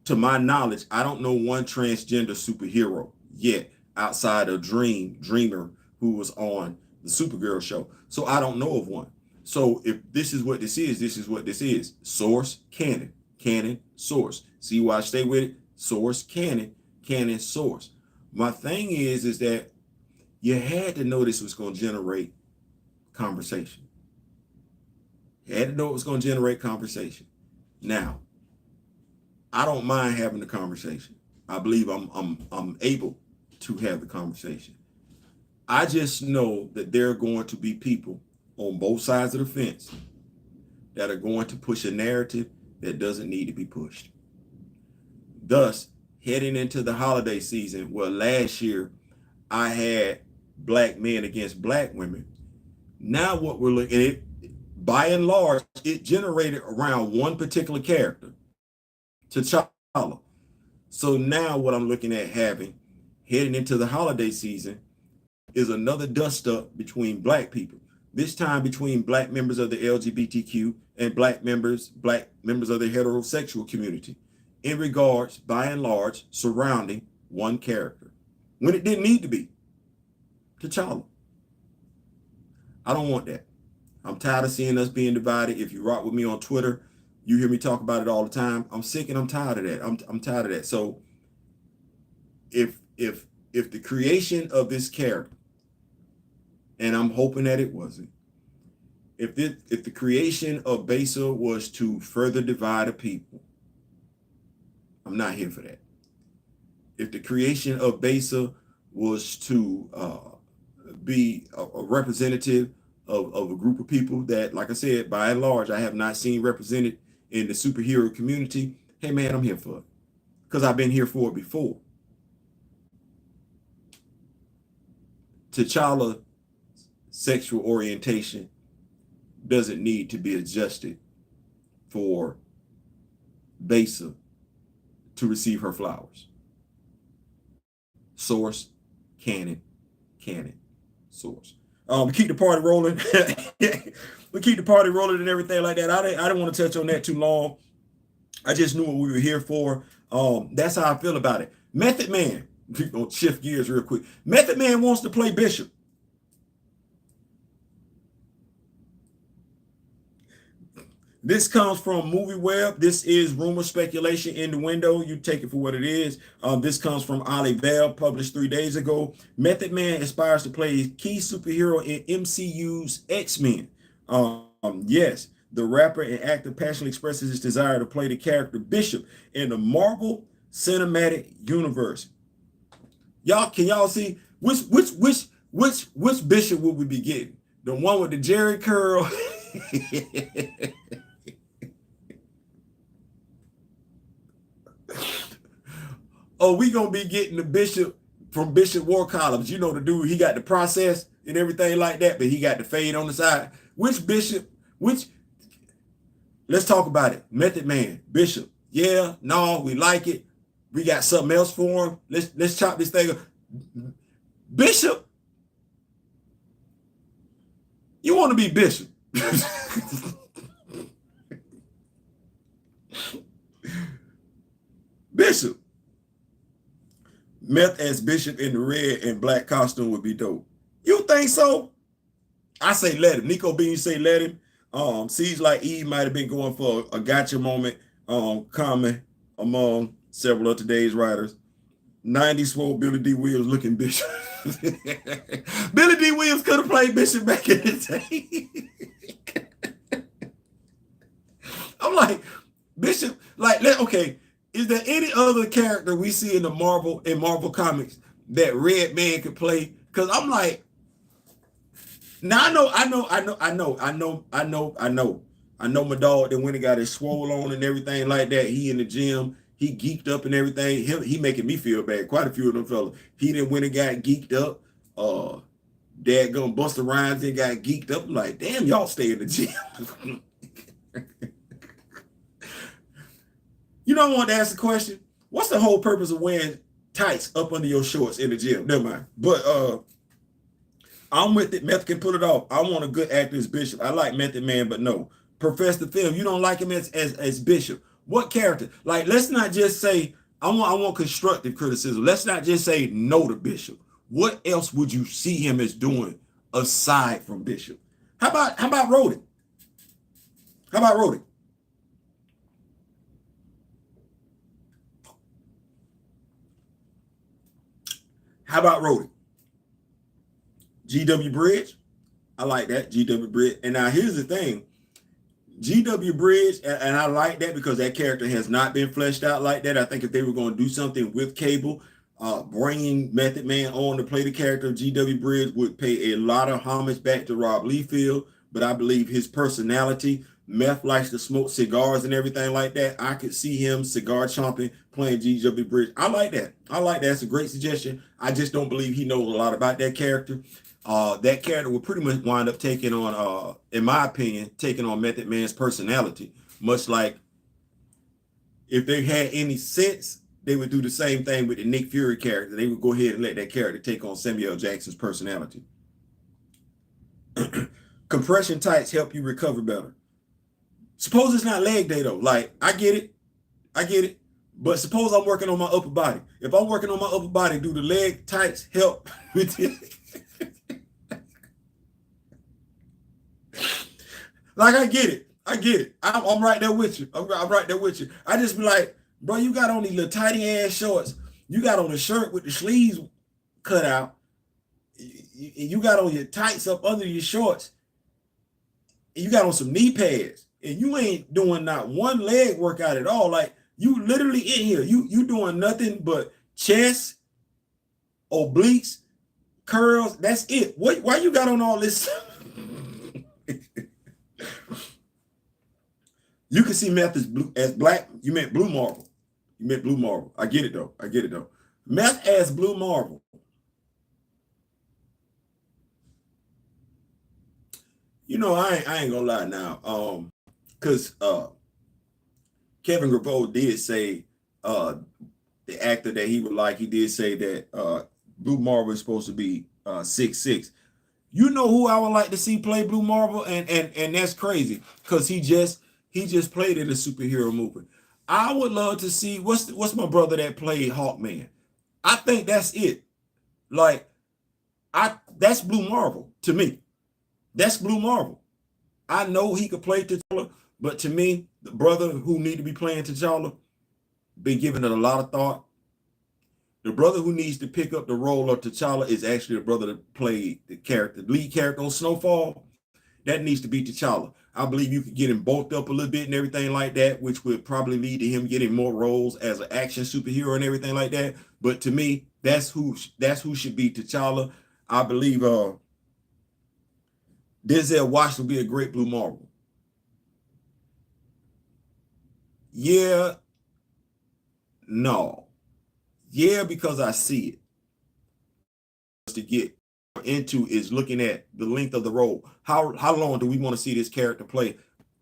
to my knowledge, I don't know one transgender superhero yet outside of Dreamer, who was on the Supergirl show. So I don't know of one. So if this is what this is, this is what this is. Source, canon. canon, source. See why I stay with it? Source, canon, canon, source. My thing is that you had to know this was going to generate conversation. You had to know it was going to generate conversation. Now, I don't mind having the conversation. I believe I'm able to have the conversation. I just know that there are going to be people on both sides of the fence that are going to push a narrative that doesn't need to be pushed. Thus, heading into the holiday season, well, last year I had black men against black women. Now what we're looking at, by and large, it generated around one particular character, T'Challa. So now what I'm looking at having, heading into the holiday season, is another dust up between black people. This time between black members of the LGBTQ and black members of the heterosexual community, in regards, by and large, surrounding one character, when it didn't need to be, T'Challa. I don't want that. I'm tired of seeing us being divided. If you rock with me on Twitter, you hear me talk about it all the time. I'm sick and I'm tired of that. I'm tired of that. So if the creation of this character, and I'm hoping that it wasn't, if the creation of Besa was to further divide a people, I'm not here for that. If the creation of Besa was to be a representative of a group of people that, like I said, by and large, I have not seen represented in the superhero community, hey man, I'm here for it. Because I've been here for it before. T'Challa sexual orientation doesn't need to be adjusted for Besa to receive her flowers. Source, canon, source. We keep the party rolling. We keep the party rolling and everything like that. I didn't want to touch on that too long. I just knew what we were here for. That's how I feel about it. Method Man, we're gonna shift gears real quick. Method Man wants to play Bishop. This comes from Movie Web. This is rumor, speculation, innuendo. You take it for what it is. This comes from Ali Bell, published 3 days ago. Method Man aspires to play a key superhero in MCU's X-Men. Yes, the rapper and actor passionately expresses his desire to play the character Bishop in the Marvel Cinematic Universe. Can y'all see which Bishop will we be getting? The one with the Jerry curl? Oh, we gonna be getting the Bishop from Bishop War Columns. You know the dude, he got the process and everything like that, but he got the fade on the side. Which Bishop, let's talk about it. Method Man, Bishop. Yeah, no, we like it. We got something else for him. Let's chop this thing up. Bishop, you want to be Bishop. Bishop. Meth as Bishop in the red and black costume would be dope. You think so? I say let him. Nico Bean say let him. Seems like Eve might have been going for a gotcha moment comment among several of today's writers. 90s swole Billy D. Williams looking Bishop. Billy D. Williams could have played Bishop back in the day. I'm like, Bishop, like, okay, is there any other character we see in Marvel comics that Red Man could play? Because I'm like, now I know my dog that when he got his swole on and everything like that, he in the gym, he geeked up and everything. He making me feel bad. Quite a few of them fellas. He didn't when he got geeked up. Dad gonna Busta Rhymes and got geeked up. Like, damn, y'all stay in the gym. You know, I want to ask the question. What's the whole purpose of wearing tights up under your shorts in the gym? Never mind. But I'm with it. Method can pull it off. I want a good actor as Bishop. I like Method Man, but no. Professor Film, you don't like him as Bishop. What character? Like, let's not just say, I want constructive criticism. Let's not just say no to Bishop. What else would you see him as doing aside from Bishop? How about Rhodey? How about Rhodey? How about Rhodey? GW Bridge. I like that. GW Bridge. And now here's the thing. GW Bridge, and I like that because that character has not been fleshed out like that. I think if they were going to do something with Cable, bringing Method Man on to play the character of GW Bridge would pay a lot of homage back to Rob Liefeld, but I believe his personality, Meth likes to smoke cigars and everything like that. I could see him cigar chomping, playing GW Bridge. I like that. I like that. It's a great suggestion. I just don't believe he knows a lot about that character. That character will pretty much wind up taking on, in my opinion, taking on Method Man's personality. Much like if they had any sense, they would do the same thing with the Nick Fury character. They would go ahead and let that character take on Samuel Jackson's personality. Compression tights help you recover better. Suppose it's not leg day though. Like, I get it. But suppose I'm working on my upper body. If I'm working on my upper body, do the leg tights help with it? Like, I get it. I'm right there with you. I'm right there with you. I just be like, bro, you got on these little tiny ass shorts. You got on a shirt with the sleeves cut out. You got on your tights up under your shorts. You got on some knee pads. And you ain't doing not one leg workout at all. Like, you literally in here. You doing nothing but chest, obliques, curls. That's it. Why you got on all this? You can see Meth as black. You meant Blue Marvel. I get it though. Meth as Blue Marvel. You know, I ain't gonna lie now. Because Kevin Graveau did say, the actor that he would like, he did say that Blue Marvel is supposed to be 6'6". You know who I would like to see play Blue Marvel, and that's crazy because he just played in a superhero movie. I would love to see what's my brother that played Hawkman. I think that's it. Like, that's Blue Marvel to me. That's Blue Marvel. I know he could play T'Challa, but to me, the brother who need to be playing T'Challa, been giving it a lot of thought. The brother who needs to pick up the role of T'Challa is actually the brother that played the lead character on Snowfall. That needs to be T'Challa. I believe you could get him bulked up a little bit and everything like that, which would probably lead to him getting more roles as an action superhero and everything like that. But to me, that's who should be T'Challa. I believe Denzel Washington will be a great Blue Marvel. Yeah, no. Yeah, because I see it. To get into is looking at the length of the role. How long do we want to see this character play?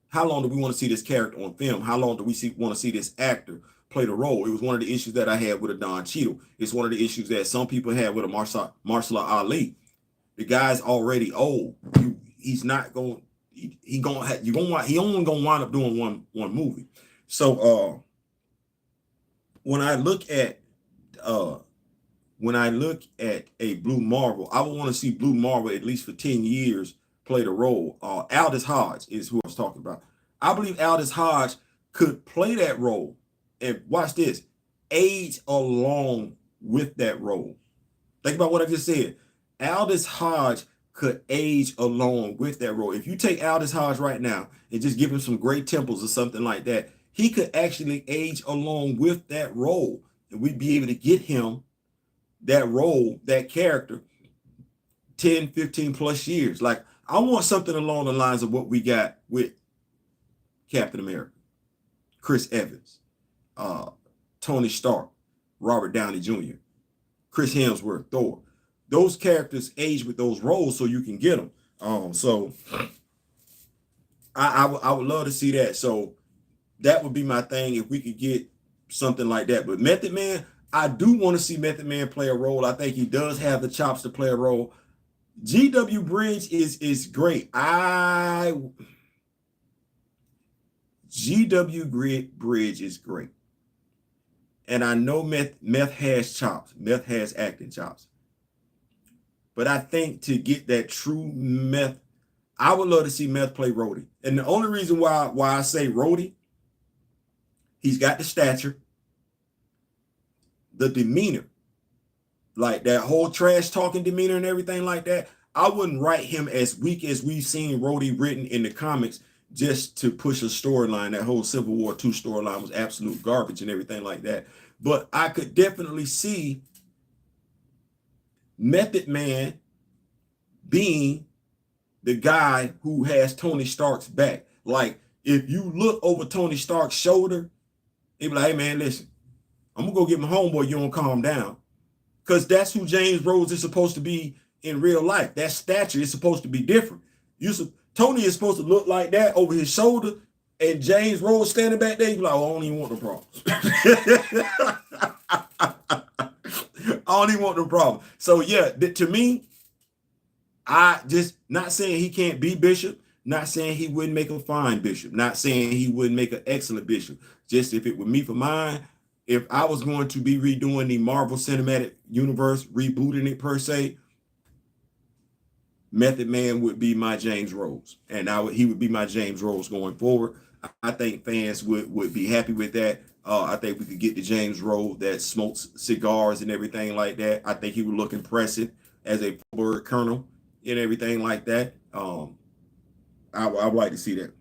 How long do we want to see this character on film? How long do we want to see this actor play the role? It was one of the issues that I had with a Don Cheadle. It's one of the issues that some people had with a Mahershala Ali. The guy's already old. He's not going. He only gonna wind up doing one movie. So when I look at a Blue Marvel, I would want to see Blue Marvel at least for 10 years play the role. Aldous Hodge is who I was talking about. I believe Aldous Hodge could play that role, and watch this, age along with that role. Think about what I just said. Aldous Hodge could age along with that role. If you take Aldous Hodge right now and just give him some great temples or something like that, he could actually age along with that role, and we'd be able to get him that role, that character, 10, 15 plus years. Like, I want something along the lines of what we got with Captain America, Chris Evans, Tony Stark, Robert Downey Jr., Chris Hemsworth, Thor. Those characters age with those roles so you can get them. So I would love to see that. So that would be my thing if we could get something like that. But Method Man, I do want to see Method Man play a role. I think he does have the chops to play a role. GW Bridge is great. GW Bridge is great. And I know Meth has chops. Meth has acting chops. But I think to get that true Meth, I would love to see Meth play Rhodey. And the only reason why I say Rhodey, he's got the stature, the demeanor. like that whole trash talking demeanor and everything like that. I wouldn't write him as weak as we've seen Rhodey written in the comics just to push a storyline. That whole Civil War 2 storyline was absolute garbage and everything like that. But I could definitely see Method Man being the guy who has Tony Stark's back. Like, if you look over Tony Stark's shoulder, he be like, hey man, listen, I'm gonna go get my homeboy, you don't calm down. Because that's who James Rhodes is supposed to be in real life. That stature is supposed to be different. Tony is supposed to look like that over his shoulder, and James Rhodes standing back there, you be like, oh, I don't even want no problems. I don't even want no problem. So yeah, to me, I just not saying he can't be bishop, not saying he wouldn't make a fine bishop, not saying he wouldn't make an excellent bishop. Just if it were me for mine, if I was going to be redoing the Marvel Cinematic Universe, rebooting it per se, Method Man would be my James Rhodes, and he would be my James Rhodes going forward. I think fans would be happy with that. I think we could get the James Rhodes that smokes cigars and everything like that. I think he would look impressive as a bird colonel and everything like that. I would like to see that.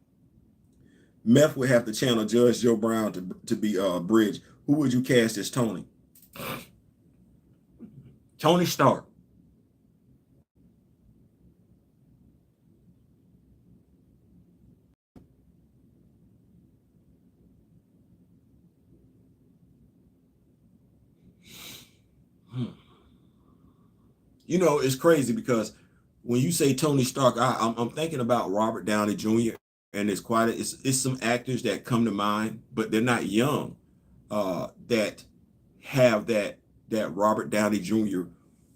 Meth would have to channel Judge Joe Brown to be Bridge. Who would you cast as Tony? Tony Stark. You know, it's crazy because when you say Tony Stark, I'm thinking about Robert Downey Jr. and it's some actors that come to mind, but they're not young, that have that Robert Downey Jr.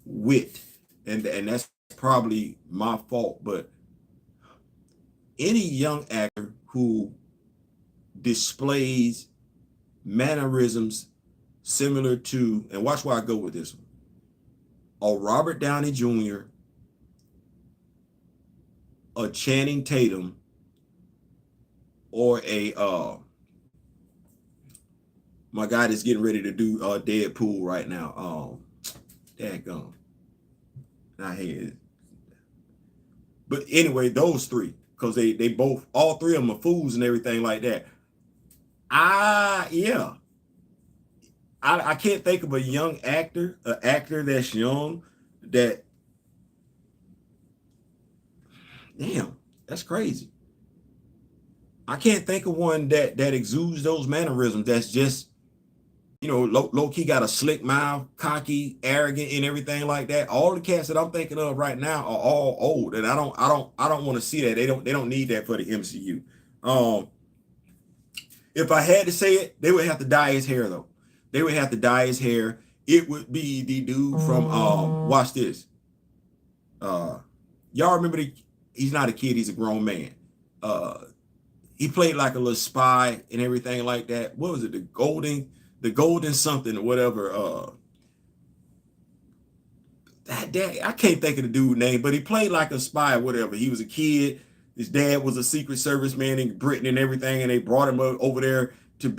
wit, and that's probably my fault. But any young actor who displays mannerisms similar to, and watch where I go with this one, a Robert Downey Jr., a Channing Tatum, or a my guy that's getting ready to do Deadpool right now. Dadgum. Not here. But anyway, those three, because they both, all three of them are fools and everything like that. Yeah. I can't think of a young actor, an actor that's young that, damn, that's crazy. I can't think of one that exudes those mannerisms. That's just, you know, low key got a slick mouth, cocky, arrogant, and everything like that. All the cats that I'm thinking of right now are all old, and I don't want to see that. They don't need that for the MCU. If I had to say it, they would have to dye his hair though. They would have to dye his hair. It would be the dude from watch this. Y'all remember he's not a kid, he's a grown man. He played like a little spy and everything like that. What was it? The golden something or whatever. I can't think of the dude's name, but he played like a spy or whatever. He was a kid. His dad was a Secret Service man in Britain and everything, and they brought him over there to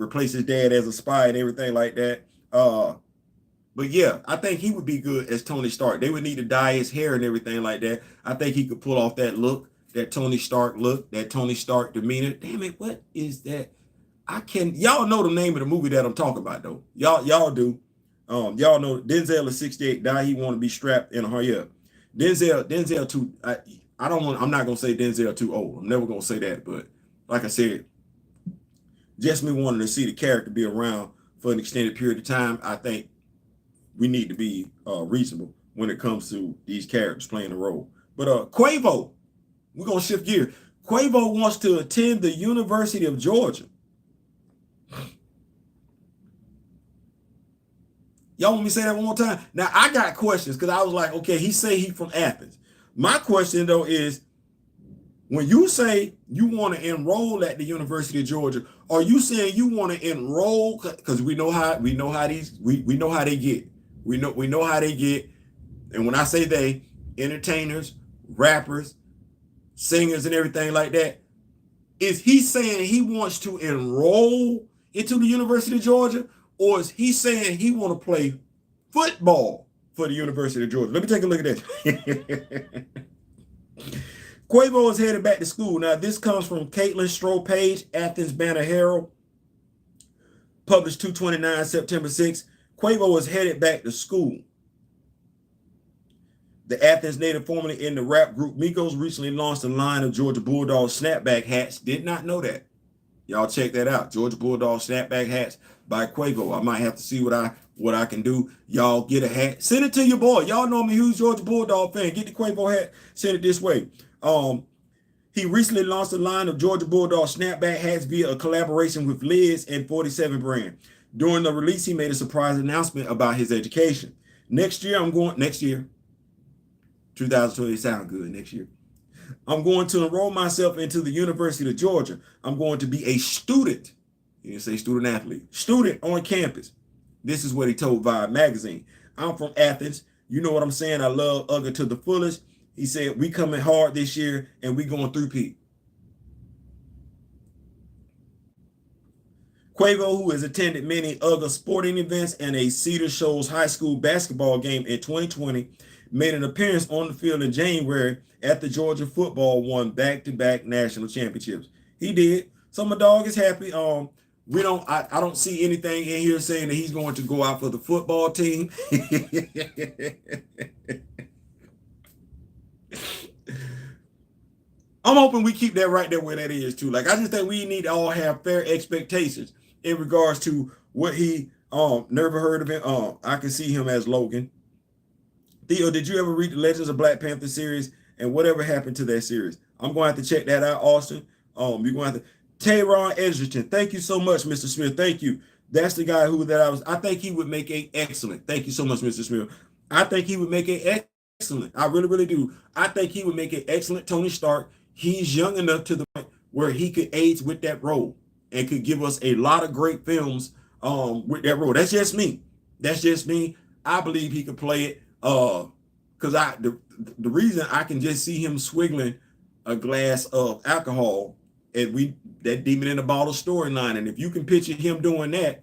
replace his dad as a spy and everything like that. But yeah, I think he would be good as Tony Stark. They would need to dye his hair and everything like that. I think he could pull off that look, that Tony Stark look, that Tony Stark demeanor. Damn it, what is that? Y'all know the name of the movie that I'm talking about though. Y'all do. Y'all know Denzel is 68. Now he want to be strapped in a heart. Yeah. Denzel too. I'm not gonna say Denzel too old. I'm never gonna say that, but like I said, just me wanting to see the character be around for an extended period of time, I think we need to be reasonable when it comes to these characters playing a role. But Quavo, we're gonna shift gears. Quavo wants to attend the University of Georgia. Y'all want me to say that one more time? Now I got questions because I was like, okay, he say he from Athens. My question though is, when you say you want to enroll at the University of Georgia, are you saying you want to enroll? Because we know how they get. We know how they get. And when I say they, entertainers, rappers, singers, and everything like that, is he saying he wants to enroll into the University of Georgia, or is he saying he want to play football for the University of Georgia. Let me take a look at this. Quavo is headed back to school. Now, this comes from Caitlin Stroh-Page, Athens Banner Herald, published 2/29, September 6th. Quavo is headed back to school. The Athens native, formerly in the rap group Migos, recently launched a line of Georgia Bulldog snapback hats. Did not know that. Y'all check that out. Georgia Bulldog snapback hats by Quavo. I might have to see what I can do. Y'all get a hat. Send it to your boy. Y'all know me, huge Georgia Bulldog fan. Get the Quavo hat. Send it this way. He recently launched a line of Georgia Bulldog snapback hats via a collaboration with Liz and 47 brand. During the release, he made a surprise announcement about his education. Next year, 2020 sound good next year. I'm going to enroll myself into the University of Georgia. I'm going to be a student. He didn't say student athlete. Student on campus. This is what he told Vibe magazine. I'm from Athens. You know what I'm saying? I love Ugga to the fullest. He said, we coming hard this year and we going through P. Quavo, who has attended many Ugga sporting events and a Cedar Shoals high school basketball game in 2020, made an appearance on the field in January at the Georgia football won back-to-back national championships. He did. So my dog is happy. I don't see anything in here saying that he's going to go out for the football team. I'm hoping we keep that right there where that is too. Like, I just think we need to all have fair expectations in regards to what he never heard of him. I can see him as Logan. Theo, did you ever read the Legends of Black Panther series and whatever happened to that series? I'm going to have to check that out, Austin. You're going to have to. Tayron Edgerton, thank you so much, Mr. Smith. Thank you. That's the guy I think he would make a excellent. Thank you so much, Mr. Smith. I think he would make a excellent. I really, really do. I think he would make an excellent Tony Stark. He's young enough to the point where he could age with that role and could give us a lot of great films with that role. That's just me. I believe he could play it. Because the reason I can just see him swiggling a glass of alcohol and that demon in the bottle storyline, and if you can picture him doing that,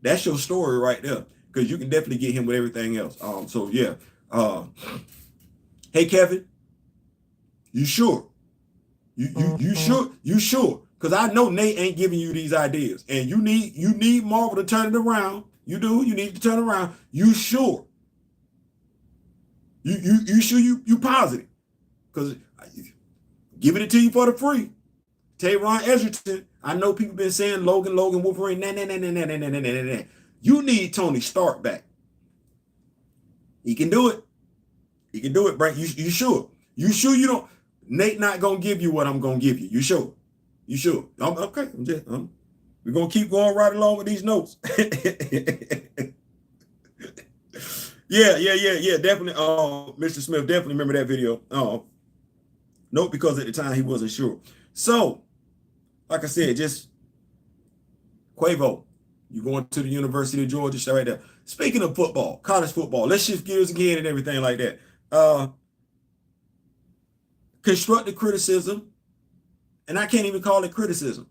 that's your story right there. Because you can definitely get him with everything else. So yeah. Hey Kevin, you sure? You sure? Because I know Nate ain't giving you these ideas, and you need Marvel to turn it around. You do. You need to turn around. You sure? You sure you positive? Because giving it to you for the free. Tayron Edgerton. I know people been saying Logan, Wolverine. Nah. You need Tony Stark back. He can do it. Brent. You sure? You sure you don't? Nate not gonna give you what I'm gonna give you. You sure? Okay. We're gonna keep going right along with these notes. Yeah. Definitely. Mr. Smith, definitely remember that video. Nope, because at the time he wasn't sure. So, like I said, just Quavo, you're going to the University of Georgia, stay right there. Speaking of football, college football, let's shift gears again and everything like that. Constructive criticism, and I can't even call it criticism.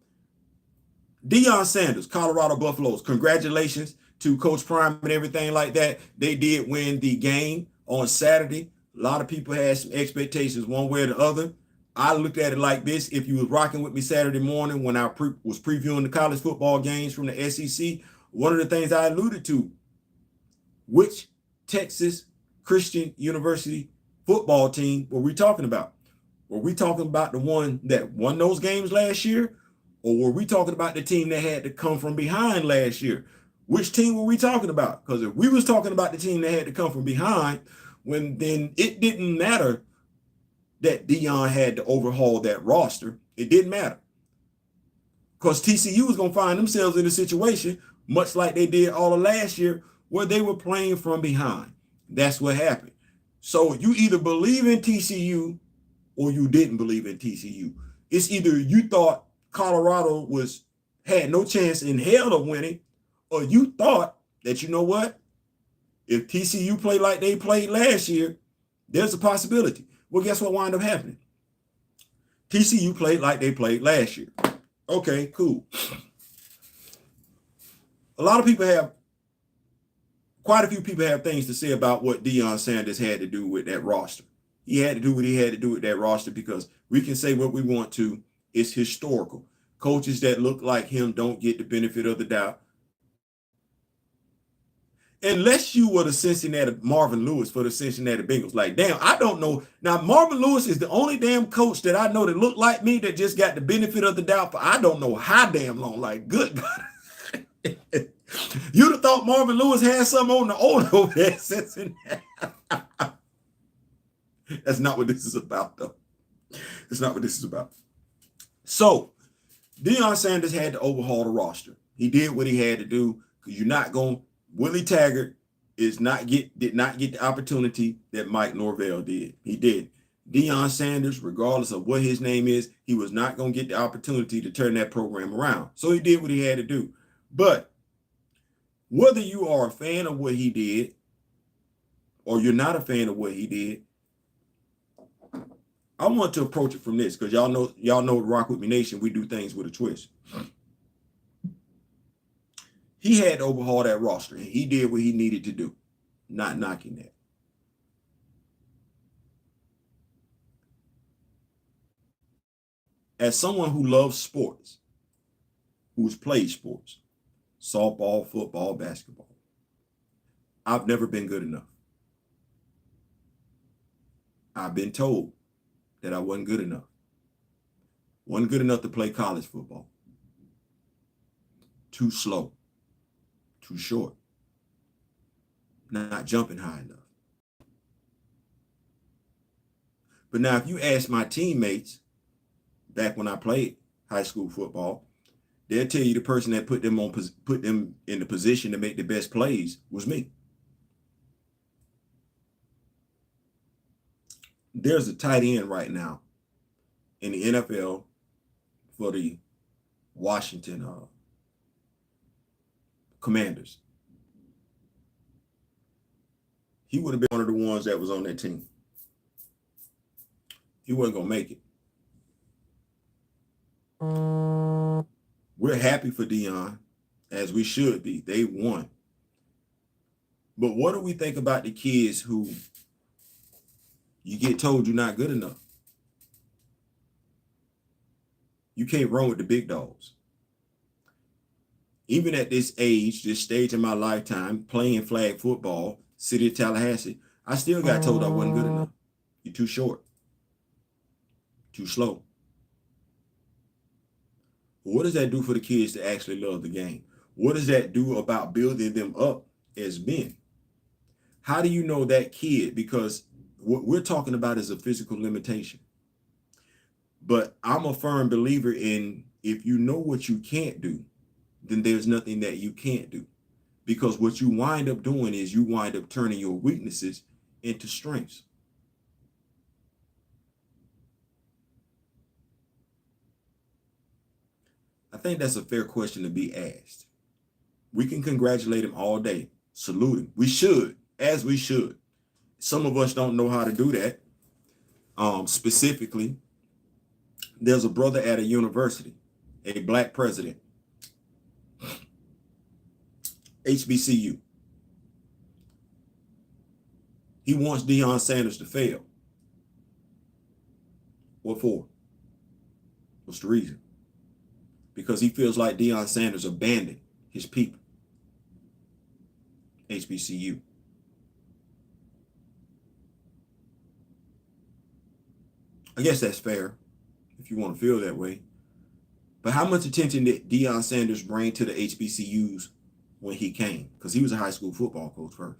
Deion Sanders, Colorado Buffaloes, congratulations to Coach Prime and everything like that. They did win the game on Saturday. A lot of people had some expectations one way or the other. I looked at it like this. If you was rocking with me Saturday morning when I was previewing the college football games from the SEC, one of the things I alluded to, which Texas Christian University football team were we talking about? Were we talking about the one that won those games last year? Or were we talking about the team that had to come from behind last year? Which team were we talking about? Because if we was talking about the team that had to come from behind, then it didn't matter that Deion had to overhaul that roster. It didn't matter. Because TCU was going to find themselves in a situation, much like they did all of last year, where they were playing from behind. That's what happened. So you either believe in TCU or you didn't believe in TCU. It's either you thought Colorado had no chance in hell of winning, or you thought that, you know what, if TCU play like they played last year, there's a possibility. Well, guess what wound up happening? TCU played like they played last year. Okay, cool. A lot of people have quite a few people have things to say about what Deion Sanders had to do with that roster. He had to do what he had to do with that roster because we can say what we want to. It's historical. Coaches that look like him don't get the benefit of the doubt. Unless you were the Cincinnati Marvin Lewis for the Cincinnati Bengals. Like, damn, I don't know. Now, Marvin Lewis is the only damn coach that I know that looked like me that just got the benefit of the doubt for I don't know how damn long. Like, good God. You'd have thought Marvin Lewis had something on the old over there at Cincinnati. That's not what this is about, though. That's not what this is about. So, Deion Sanders had to overhaul the roster. He did what he had to do because you're not going to. Willie Taggart did not get the opportunity that Mike Norvell did. He did. Deion Sanders, regardless of what his name is, he was not going to get the opportunity to turn that program around. So he did what he had to do. But whether you are a fan of what he did or you're not a fan of what he did, I want to approach it from this because y'all know Rock With Me Nation, we do things with a twist. He had to overhaul that roster, and he did what he needed to do. Not knocking that. As someone who loves sports, who's played sports, softball, football, basketball, I've never been good enough. I've been told that I wasn't good enough. Wasn't good enough to play college football. Too slow. Too short, not jumping high enough. But now if you ask my teammates back when I played high school football, they'll tell you the person that put them in the position to make the best plays was me. There's a tight end right now in the NFL for the Washington Commanders. He would have been one of the ones that was on that team. He wasn't going to make it. We're happy for Deion, as we should be. They won. But what do we think about the kids who you get told you're not good enough? You can't run with the big dogs. Even at this age, this stage in my lifetime, playing flag football, city of Tallahassee, I still got told I wasn't good enough. You're too short. Too slow. What does that do for the kids to actually love the game? What does that do about building them up as men? How do you know that kid? Because what we're talking about is a physical limitation. But I'm a firm believer in if you know what you can't do, then there's nothing that you can't do. Because what you wind up doing is you wind up turning your weaknesses into strengths. I think that's a fair question to be asked. We can congratulate him all day, salute him. We should, as we should. Some of us don't know how to do that. Specifically, there's a brother at a university, a black president, HBCU. He wants Deion Sanders to fail. What for? What's the reason? Because he feels like Deion Sanders abandoned his people. HBCU. I guess that's fair if you want to feel that way. But how much attention did Deion Sanders bring to the HBCUs when he came? Because he was a high school football coach first.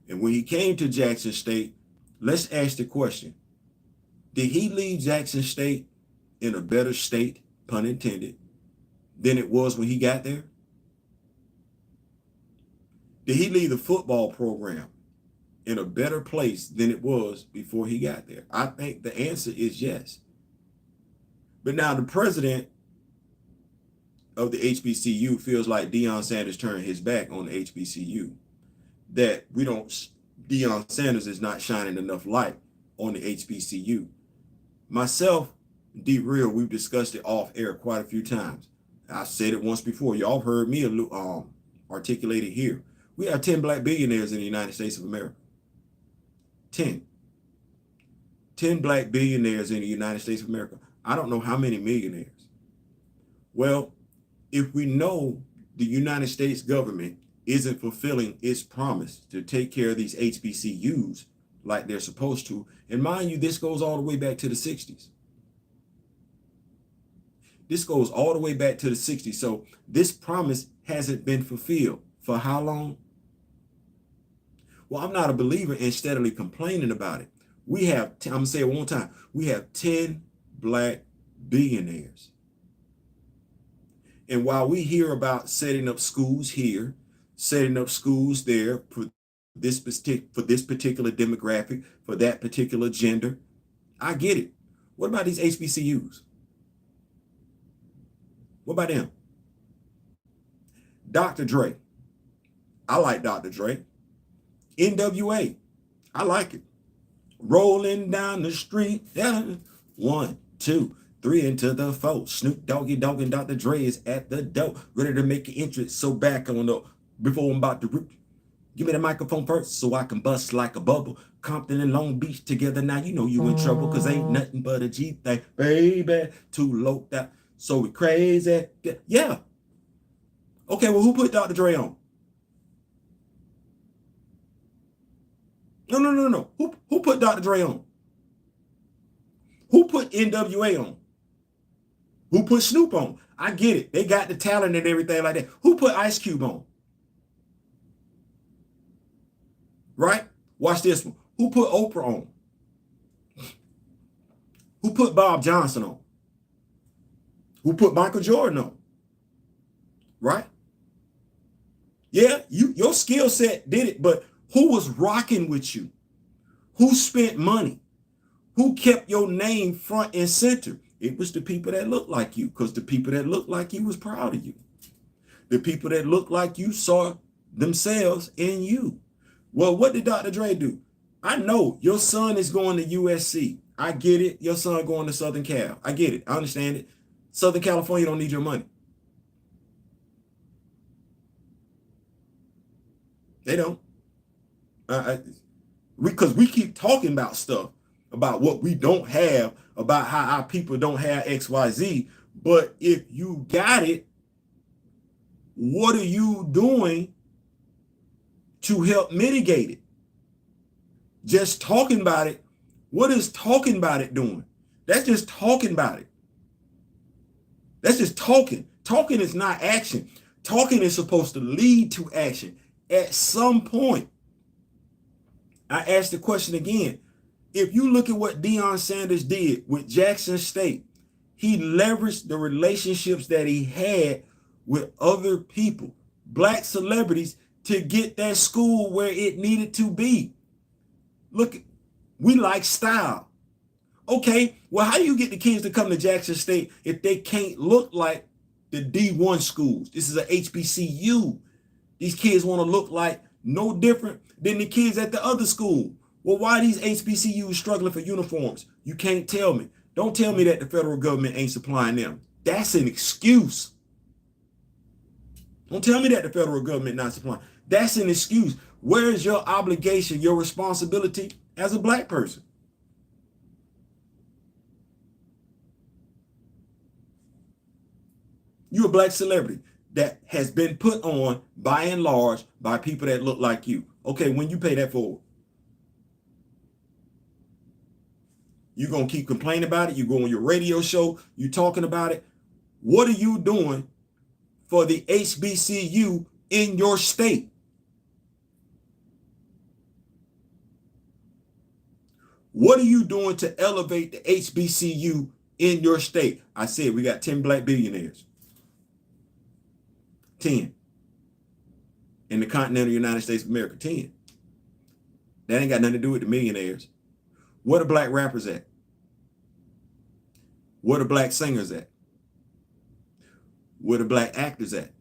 And when he came to Jackson State, let's ask the question, did he leave Jackson State in a better state, pun intended, than it was when he got there? Did he leave the football program in a better place than it was before he got there? I think the answer is yes. But now the president of the HBCU feels like Deion Sanders turned his back on the HBCU. That Deion Sanders is not shining enough light on the HBCU. Myself, D Real, we've discussed it off air quite a few times. I've said it once before. Y'all heard me articulate it here. We have 10 black billionaires in the United States of America. 10. 10 black billionaires in the United States of America. I don't know how many millionaires. Well, if we know the United States government isn't fulfilling its promise to take care of these HBCUs like they're supposed to, and mind you, this goes all the way back to the 60s. This goes all the way back to the 60s. So this promise hasn't been fulfilled. For how long? Well, I'm not a believer in steadily complaining about it. We have, I'm going to say it one time, we have 10 black billionaires. And while we hear about setting up schools here, setting up schools there for this particular demographic, for that particular gender, I get it. What about these HBCUs? What about them? Dr. Dre. I like Dr. Dre. NWA. I like it. Rolling down the street. Yeah. 1, 2, 3 into the 4. Snoop Doggy Dogg and Dr. Dre is at the door, ready to make an entrance. So back on the before I'm about to rip. Give me the microphone first so I can bust like a bubble. Compton and Long Beach together. Now you know you in trouble, cause ain't nothing but a G thing, baby. Too low that. So we crazy. Yeah. Okay, well, who put Dr. Dre on? No. Who put Dr. Dre on? Who put NWA on? Who put Snoop on? I get it. They got the talent and everything like that. Who put Ice Cube on? Right? Watch this one. Who put Oprah on? Who put Bob Johnson on? Who put Michael Jordan on? Right? Yeah, your skill set did it, but who was rocking with you? Who spent money? Who kept your name front and center? It was the people that looked like you, because the people that looked like you was proud of you. The people that looked like you saw themselves in you. Well, what did Dr. Dre do? I know your son is going to USC. I get it. Your son going to Southern Cal. I get it. I understand it. Southern California don't need your money. They don't. Because we keep talking about stuff, about what we don't have, about how our people don't have XYZ. But if you got it, what are you doing to help mitigate it? Just talking about it. What is talking about it doing? That's just talking about it. That's just talking. Talking is not action. Talking is supposed to lead to action at some point. I asked the question again. If you look at what Deion Sanders did with Jackson State, he leveraged the relationships that he had with other people, black celebrities, to get that school where it needed to be. Look, we like style. Okay, well, how do you get the kids to come to Jackson State if they can't look like the D1 schools? This is a HBCU. These kids want to look like no different than the kids at the other school. Well, why are these HBCUs struggling for uniforms? You can't tell me. Don't tell me that the federal government ain't supplying them. That's an excuse. Don't tell me that the federal government not supplying. That's an excuse. Where is your obligation, your responsibility as a black person? You're a black celebrity that has been put on, by and large, by people that look like you. Okay, when you pay that forward, you're going to keep complaining about it. You go on your radio show, you talking about it. What are you doing for the HBCU in your state? What are you doing to elevate the HBCU in your state? I said we got 10 black billionaires. 10. In the continental United States of America, 10. That ain't got nothing to do with the millionaires. Where the black rappers at? Where the black singers at? Where the black actors at?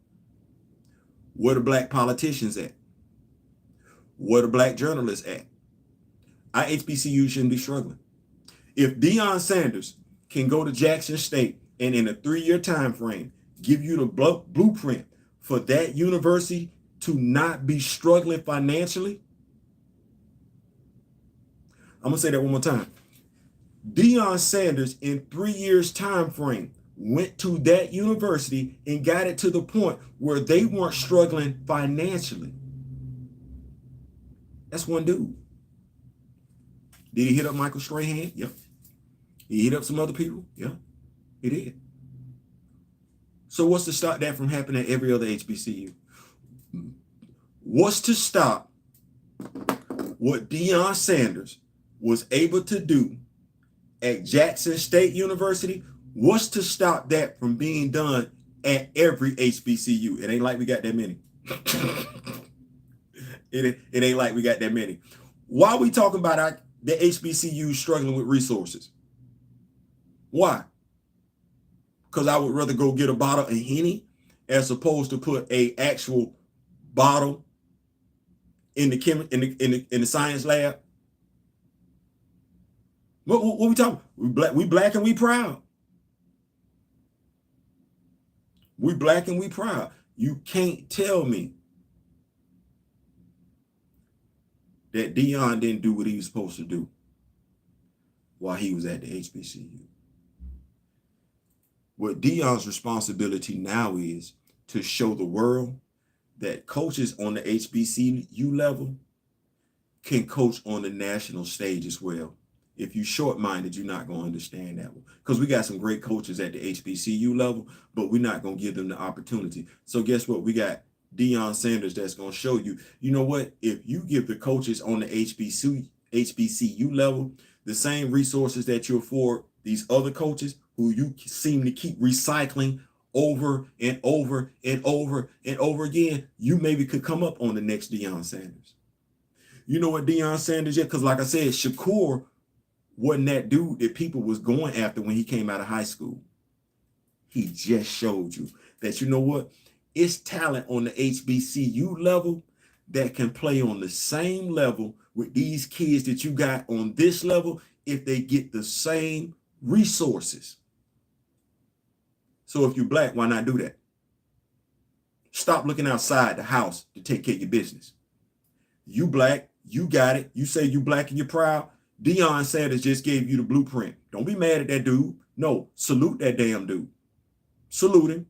Where the black politicians at? Where the black journalists at? Our HBCU shouldn't be struggling. If Deion Sanders can go to Jackson State and in a 3-year time frame give you the blueprint for that university to not be struggling financially? I'm going to say that one more time. Deion Sanders, in 3 years time frame, went to that university and got it to the point where they weren't struggling financially. That's one dude. Did he hit up Michael Strahan? Yep. He hit up some other people? Yeah, he did. So what's to stop that from happening at every other HBCU? What's to stop what Deion Sanders was able to do at Jackson State University? What's to stop that from being done at every HBCU? It ain't like we got that many. it ain't like we got that many. Why are we talking about the HBCU struggling with resources? Why? Because I would rather go get a bottle of Henny as opposed to put a actual bottle in the science lab. What we talking? We black and we proud. We black and we proud. You can't tell me that Deion didn't do what he was supposed to do while he was at the HBCU. What Deion's responsibility now is to show the world that coaches on the HBCU level can coach on the national stage as well. If you're short-minded, you're not going to understand that one. Because we got some great coaches at the HBCU level, but we're not going to give them the opportunity. So guess what? We got Deion Sanders that's going to show you, you know what? If you give the coaches on the HBCU level the same resources that you afford these other coaches who you seem to keep recycling over and over and over and over again, you maybe could come up on the next Deion Sanders. You know what Deion Sanders is? Because like I said, Shakur wasn't that dude that people was going after when he came out of high school. He just showed you that, you know what? It's talent on the HBCU level that can play on the same level with these kids that you got on this level if they get the same resources. So if you're black, why not do that? Stop looking outside the house to take care of your business. You black, you got it. You say you black and you're proud. Deion Sanders just gave you the blueprint. Don't be mad at that dude. No, salute that damn dude. Salute him.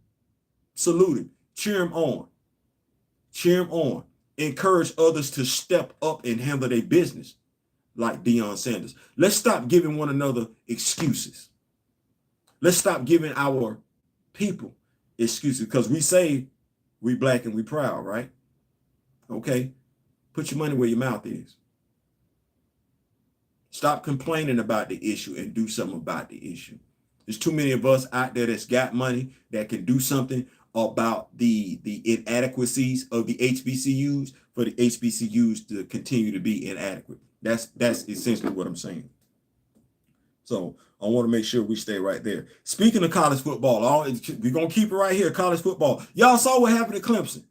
Salute him. Cheer him on. Cheer him on. Encourage others to step up and handle their business like Deion Sanders. Let's stop giving one another excuses. Let's stop giving our people excuses because we say we black and we proud, right? Okay. Put your money where your mouth is. Stop complaining about the issue and do something about the issue. There's too many of us out there that's got money that can do something about the inadequacies of the HBCUs for the HBCUs to continue to be inadequate. That's essentially what I'm saying. So I want to make sure we stay right there. Speaking of college football, we're going to keep it right here, college football. Y'all saw what happened at Clemson.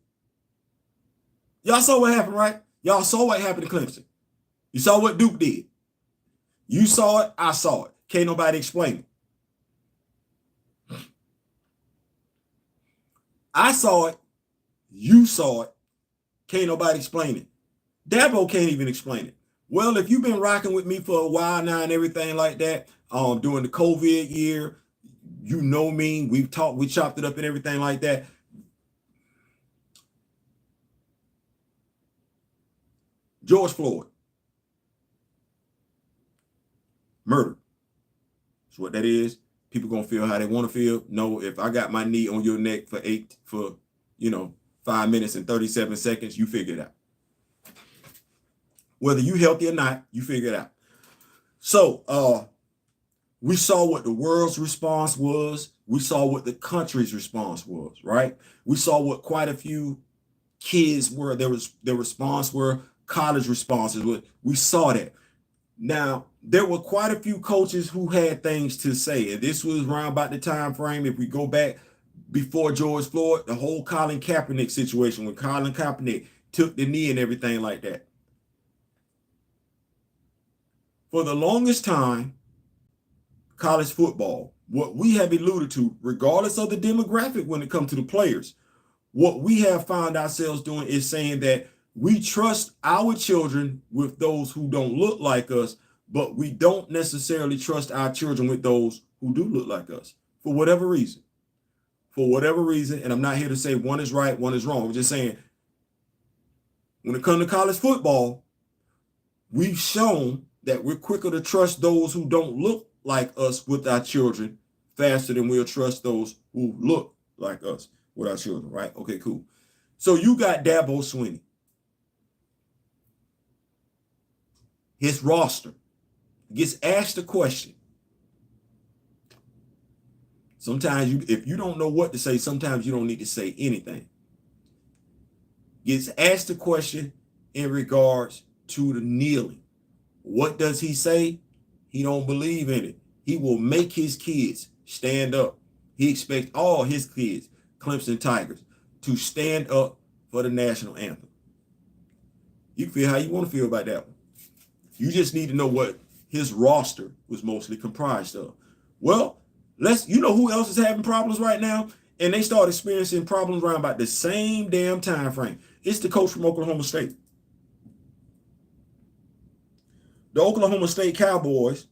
Y'all saw what happened, right? Y'all saw what happened to Clemson. You saw what Duke did. You saw it. I saw it. Can't nobody explain it. I saw it. You saw it. Can't nobody explain it. Dabo can't even explain it. Well, if you've been rocking with me for a while now and everything like that, during the COVID year, you know me. We've talked, we chopped it up and everything like that. George Floyd. Murder. That's what that is. People gonna feel how they want to feel. No, if I got my knee on your neck for 5 minutes and 37 seconds, you figure it out. Whether you healthy or not, you figure it out. So we saw what the world's response was. We saw what the country's response was, right? We saw what quite a few kids were, their response were, college responses were. We saw that. Now, there were quite a few coaches who had things to say, and this was around about the time frame, if we go back before George Floyd, the whole Colin Kaepernick situation, when Colin Kaepernick took the knee and everything like that. For the longest time, college football, what we have alluded to, regardless of the demographic when it comes to the players, What we have found ourselves doing is saying that we trust our children with those who don't look like us, but we don't necessarily trust our children with those who do look like us for whatever reason. For whatever reason, and I'm not here to say one is right, one is wrong. I'm just saying when it comes to college football, we've shown that we're quicker to trust those who don't look like us with our children faster than we'll trust those who look like us with our children, right? Okay, cool. So you got Dabo Swinney. His roster gets asked a question. Sometimes if you don't know what to say, sometimes you don't need to say anything. Gets asked a question in regards to the kneeling. What does he say? He don't believe in it. He will make his kids stand up. He expects all his kids, Clemson Tigers, to stand up for the national anthem. You feel how you want to feel about that one. You just need to know what his roster was mostly comprised of. Well, you know who else is having problems right now? And they start experiencing problems around about the same damn time frame. It's the coach from Oklahoma State. The Oklahoma State Cowboys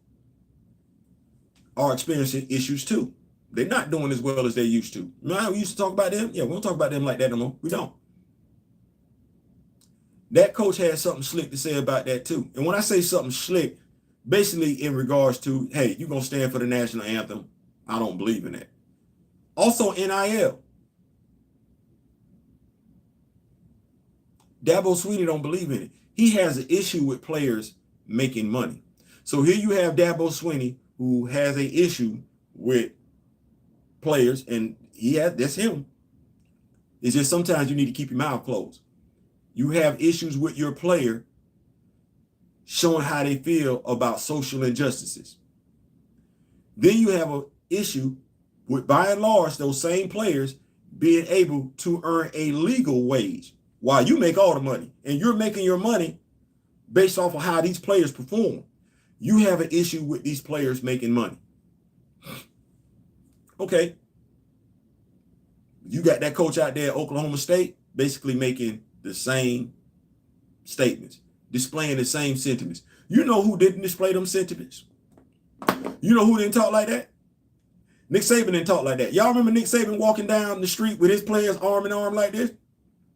are experiencing issues too. They're not doing as well as they used to. Remember how we used to talk about them? Yeah, we don't talk about them like that no more. We don't. That coach had something slick to say about that too. And when I say something slick, basically in regards to, hey, you're going to stand for the national anthem. I don't believe in that. Also, NIL. Dabo Swinney don't believe in it. He has an issue with players making money. So here you have Dabo Swinney, who has an issue with players, and that's him. It's just sometimes you need to keep your mouth closed. You have issues with your player showing how they feel about social injustices. Then you have an issue with, by and large, those same players being able to earn a legal wage while you make all the money, and you're making your money based off of how these players perform. You have an issue with these players making money. Okay. You got that coach out there at Oklahoma State basically making the same statements, displaying the same sentiments. You know who didn't display them sentiments? You know who didn't talk like that? Nick Saban didn't talk like that. Y'all remember Nick Saban walking down the street with his players arm in arm like this?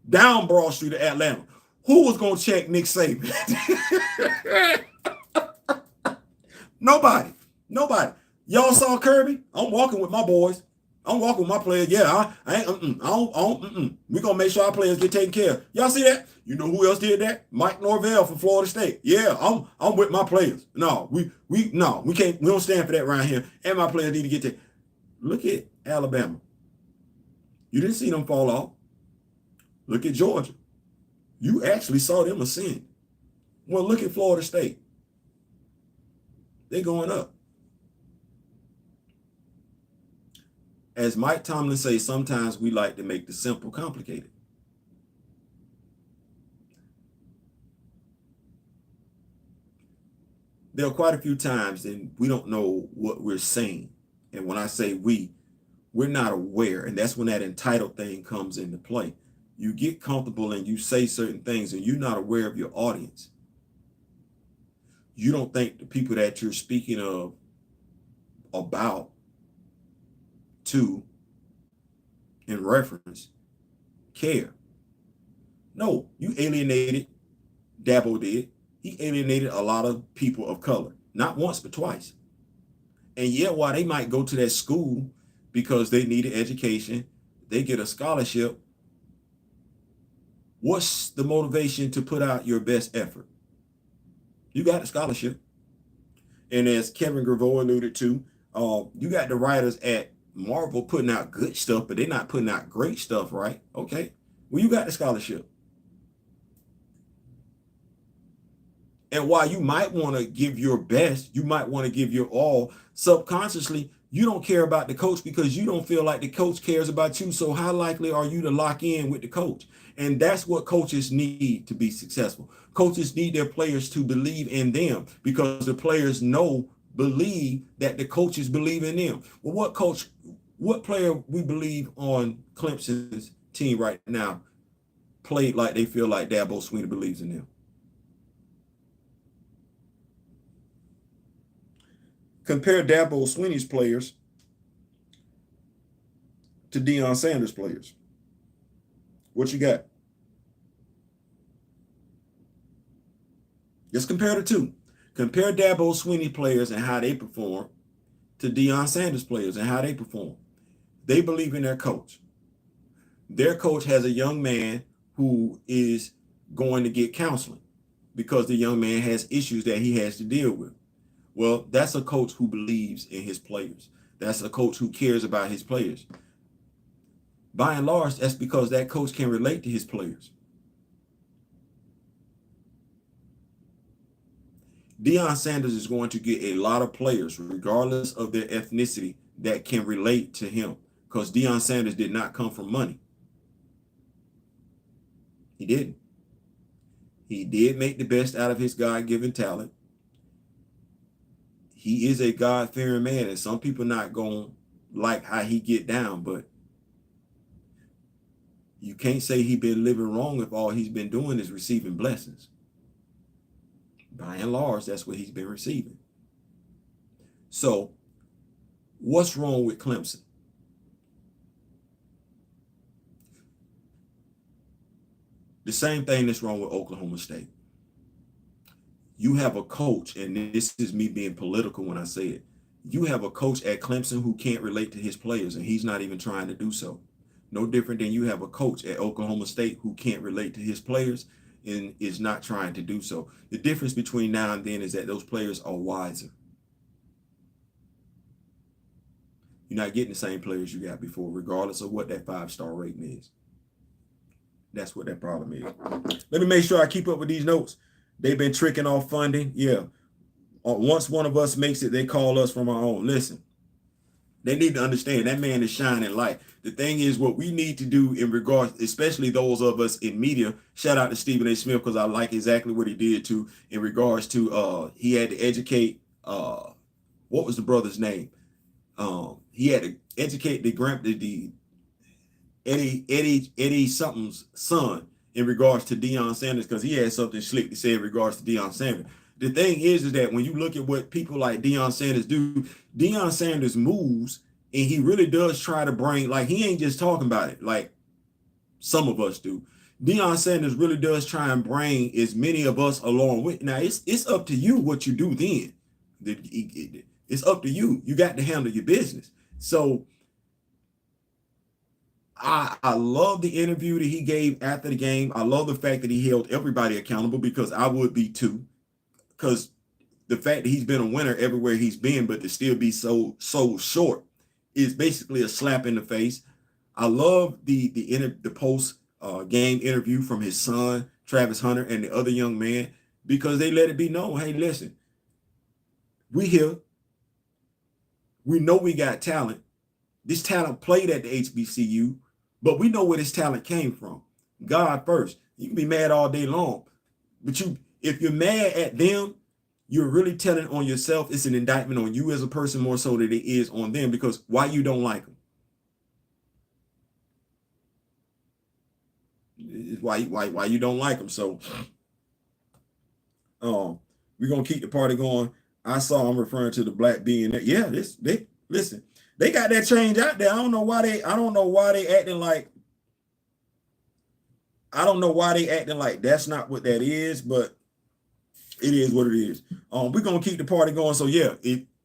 Down Broad Street of Atlanta. Who was going to check Nick Saban? Nobody. Y'all saw Kirby? I'm walking with my boys. I'm walking with my players. Yeah, We're going to make sure our players get taken care of. Y'all see that? You know who else did that? Mike Norvell from Florida State. Yeah, I'm with my players. No, we can't. We don't stand for that around here. And my players need to get taken. Look at Alabama. You didn't see them fall off. Look at Georgia. You actually saw them ascend. Well, look at Florida State. They're going up. As Mike Tomlin says, sometimes we like to make the simple complicated. There are quite a few times and we don't know what we're saying. And when I say we're not aware. And that's when that entitled thing comes into play. You get comfortable and you say certain things and you're not aware of your audience. You don't think the people that you're speaking of about to in reference care. No, you alienated. Dabo did. He alienated a lot of people of color, not once but twice. And yeah, while they might go to that school because they need an education, they get a scholarship. What's the motivation to put out your best effort? You got a scholarship. And as Kevin Graveau alluded to, you got the writers at Marvel putting out good stuff, but they're not putting out great stuff, right? Okay. Well, you got the scholarship. And while you might want to give your best, you might want to give your all, subconsciously, you don't care about the coach because you don't feel like the coach cares about you. So how likely are you to lock in with the coach? And that's what coaches need to be successful. Coaches need their players to believe in them because the players believe that the coaches believe in them. Well, what player we believe on Clemson's team right now played like they feel like Dabo Swinney believes in them. Compare Dabo Swinney's players to Deion Sanders players. What you got? Just compare the two. Compare Dabo Swinney players and how they perform to Deion Sanders players and how they perform. They believe in their coach. Their coach has a young man who is going to get counseling because the young man has issues that he has to deal with. Well, that's a coach who believes in his players. That's a coach who cares about his players. By and large, that's because that coach can relate to his players. Deion Sanders is going to get a lot of players, regardless of their ethnicity, that can relate to him because Deion Sanders did not come from money. He didn't. He did make the best out of his God-given talent. He is a God-fearing man, and some people not going to like how he get down, but you can't say he been living wrong if all he's been doing is receiving blessings. By and large, that's what he's been receiving. So, what's wrong with Clemson? The same thing that's wrong with Oklahoma State. You have a coach, and this is me being political when I say it. You have a coach at Clemson who can't relate to his players, and he's not even trying to do so. No different than you have a coach at Oklahoma State who can't relate to his players and is not trying to do so. The difference between now and then is that those players are wiser. You're not getting the same players you got before, regardless of what that 5-star rating is. That's what that problem is. Let me make sure I keep up with these notes. They've been tricking off funding. Yeah. Once one of us makes it, they call us from our own. Listen, they need to understand that man is shining light. The thing is, what we need to do in regards, especially those of us in media, shout out to Stephen A. Smith, because I like exactly what he did too, in regards to he had to educate, what was the brother's name? He had to educate the Eddie something's son in regards to Deion Sanders, because he had something slick to say in regards to Deion Sanders. The thing is that when you look at what people like Deion Sanders do, Deion Sanders moves, and he really does try to bring, like, he ain't just talking about it like some of us do. Deion Sanders really does try and bring as many of us along with. Now, it's up to you what you do then. It's up to you. You got to handle your business. So I love the interview that he gave after the game. I love the fact that he held everybody accountable, because I would be too. Because the fact that he's been a winner everywhere he's been, but to still be so short is basically a slap in the face. I love the post game interview from his son, Travis Hunter, and the other young man, because they let it be known, hey, listen, we here. We know we got talent. This talent played at the HBCU, but we know where this talent came from. God first. You can be mad all day long, but if you're mad at them, you're really telling on yourself. It's an indictment on you as a person more so than it is on them, because why you don't like them? It's why you don't like them. So we're gonna keep the party going. I'm referring to the black being that, yeah, listen, they got that change out there. I don't know why they acting like that's not what that is, but it is what it is. We're gonna keep the party going. So yeah,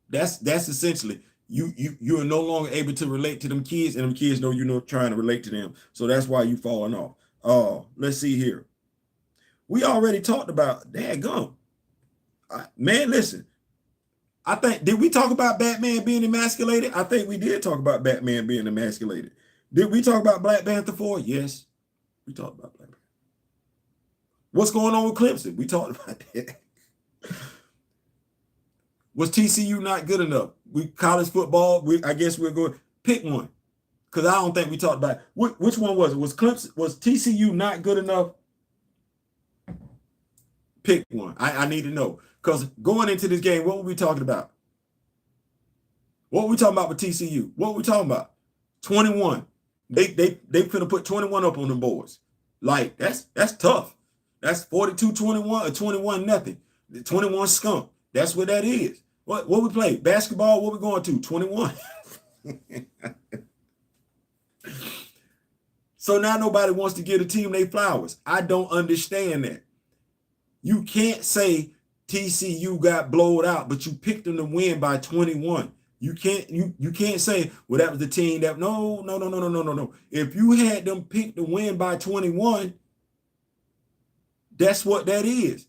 that's essentially you're no longer able to relate to them kids, and them kids know you're not trying to relate to them. So that's why you falling off. Let's see here. We already talked about dadgum. Man, listen. I think, did we talk about Batman being emasculated? I think we did talk about Batman being emasculated. Did we talk about Black Panther 4? Yes, we talked about Black Panther. What's going on with Clemson? We talked about that. Was TCU not good enough? College football, I guess we're going to pick one, because I don't think we talked about it. Which one was it? Was TCU not good enough? Pick one. I need to know. Because going into this game, what were we talking about? What were we talking about with TCU? What were we talking about? 21. They finna put 21 up on them boards. Like that's tough. That's 42-21 or 21-0. 21 skunk. That's what that is. What we play? Basketball, what we going to? 21. So now nobody wants to give the team their flowers. I don't understand that. You can't say TCU got blowed out, but you picked them to win by 21. You can't say, well, that was the team that no. If you had them picked to win by 21, that's what that is.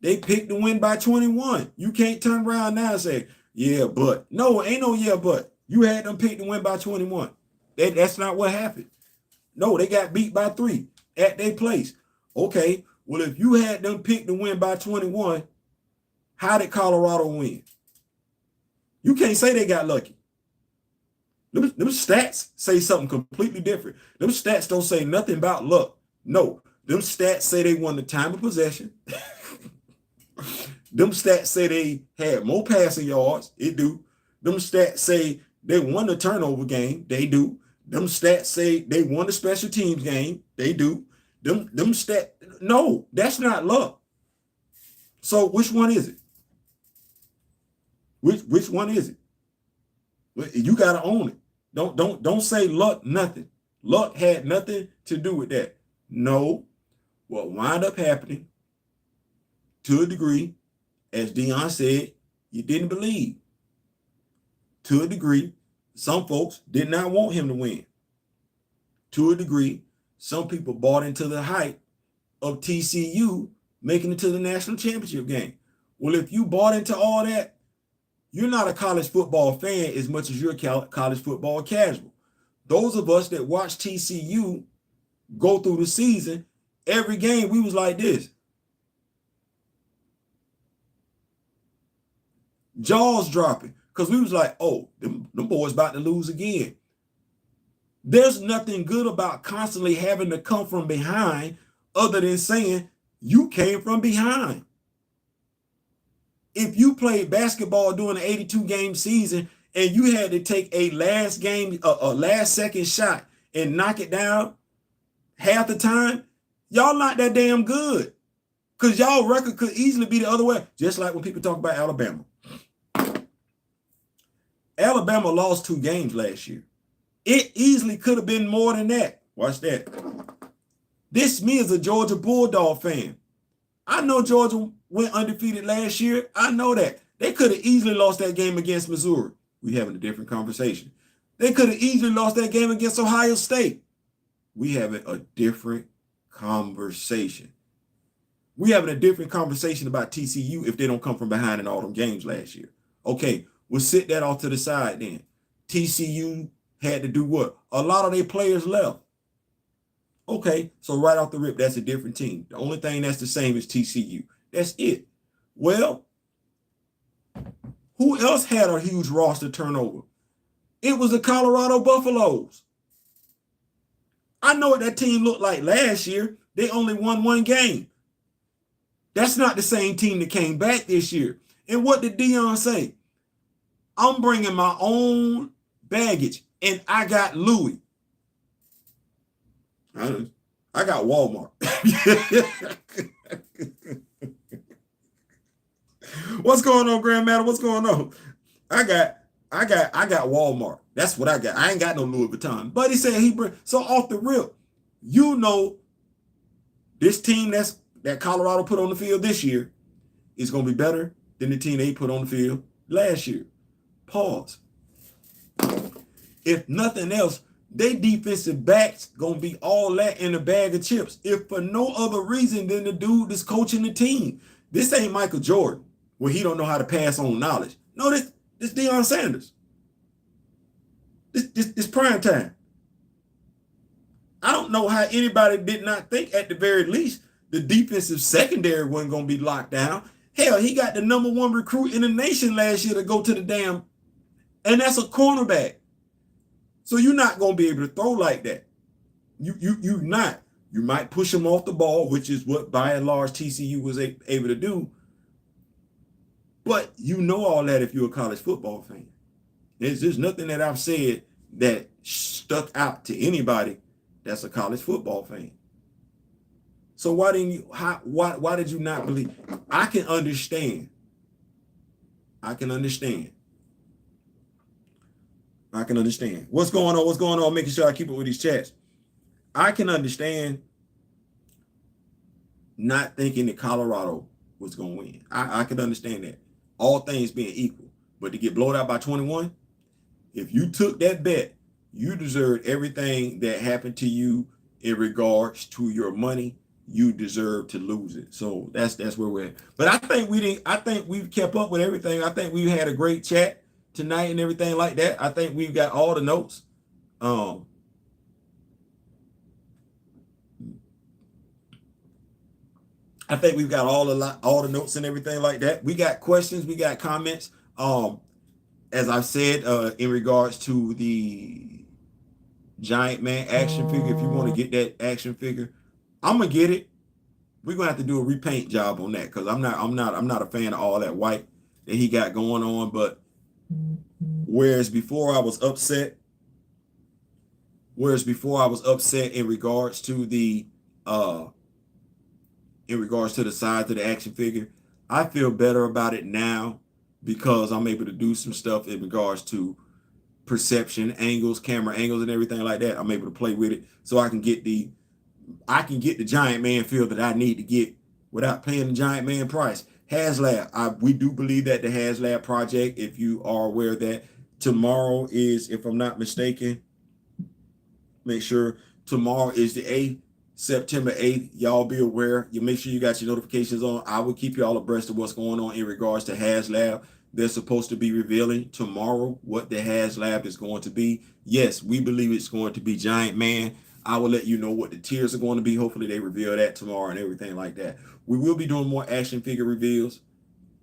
They picked to win by 21. You can't turn around now and say, yeah, but. No, ain't no yeah, but. You had them picked to win by 21. That's not what happened. No, they got beat by 3 at their place. Okay, well, if you had them picked to win by 21, how did Colorado win? You can't say they got lucky. Them stats say something completely different. Them stats don't say nothing about luck. No, them stats say they won the time of possession. Them stats say they had more passing yards. It do. Them stats say they won the turnover game. They do. Them stats say they won the special teams game. They do. Them stats. No, that's not luck. So which one is it? Which one is it? You gotta own it. Don't say luck, nothing. Luck had nothing to do with that. No, what wound up happening, to a degree, as Dion said, you didn't believe. To a degree, some folks did not want him to win. To a degree, some people bought into the hype of TCU making it to the national championship game. Well, if you bought into all that, you're not a college football fan as much as you're a college football casual. Those of us that watch TCU go through the season, every game we was like this. Jaws dropping, because we was like, oh, them boys about to lose again. There's nothing good about constantly having to come from behind other than saying you came from behind. If you played basketball during an 82-game season and you had to take a last second shot and knock it down half the time, y'all not that damn good. Because y'all record could easily be the other way. Just like when people talk about Alabama. Alabama lost 2 games last year. It easily could have been more than that. Watch that. This me as a Georgia Bulldog fan. I know Georgia went undefeated last year. I know that. They could have easily lost that game against Missouri. We having a different conversation. They could have easily lost that game against Ohio State. We having a different conversation. We having a different conversation about TCU if they don't come from behind in all them games last year. Okay, we'll sit that off to the side then. TCU had to do what? A lot of their players left. Okay, so right off the rip, that's a different team. The only thing that's the same is TCU. That's it. Well, who else had a huge roster turnover? It was the Colorado Buffaloes. I know what that team looked like last year. They only won 1 game. That's not the same team that came back this year. And what did Dion say? I'm bringing my own baggage, and I got Louis. I got Walmart. What's going on, Grandmaster? What's going on? I got Walmart. That's what I got. I ain't got no Louis Vuitton. But he said so off the rip, you know, this team that Colorado put on the field this year is going to be better than the team they put on the field last year. Pause. If nothing else, they defensive backs going to be all that in a bag of chips, if for no other reason than the dude that's coaching the team. This ain't Michael Jordan, where he don't know how to pass on knowledge. No, this Deion Sanders. This prime time. I don't know how anybody did not think at the very least the defensive secondary wasn't going to be locked down. Hell, he got the #1 recruit in the nation last year to go to the damn, and that's a cornerback. So you're not going to be able to throw like that. You're not. You might push him off the ball, which is what by and large TCU was able to do. But you know all that if you're a college football fan. There's nothing that I've said that stuck out to anybody that's a college football fan. So why didn't you? Why did you not believe? I can understand. I can understand. I can understand. What's going on? What's going on? Making sure I keep it with these chats. I can understand not thinking that Colorado was going to win. I can understand that. All things being equal. But to get blown out by 21, if you took that bet, you deserved everything that happened to you in regards to your money. You deserve to lose it. So that's where we're at. But I think we've kept up with everything. I think we've had a great chat tonight and everything like that. I think we've got all the notes. I think we've got all the notes and everything like that. We got questions, we got comments. As I said, in regards to the Giant Man action figure, if you want to get that action figure, I'm gonna get it. We're gonna have to do a repaint job on that because I'm not a fan of all that white that he got going on. But whereas before I was upset in regards to the size of the action figure, I feel better about it now because I'm able to do some stuff in regards to perception, angles, camera angles, and everything like that. I'm able to play with it so I can get the Giant Man feel that I need to get without paying the Giant Man price. HasLab, we do believe that the HasLab project, if you are aware of that, tomorrow is, if I'm not mistaken, make sure tomorrow is the 8th, September 8th. Y'all be aware. You make sure you got your notifications on. I will keep you all abreast of what's going on in regards to HasLab. They're supposed to be revealing tomorrow what the HasLab is going to be. Yes, we believe it's going to be Giant Man. I will let you know what the tiers are going to be. Hopefully they reveal that tomorrow and everything like that. We will be doing more action figure reveals.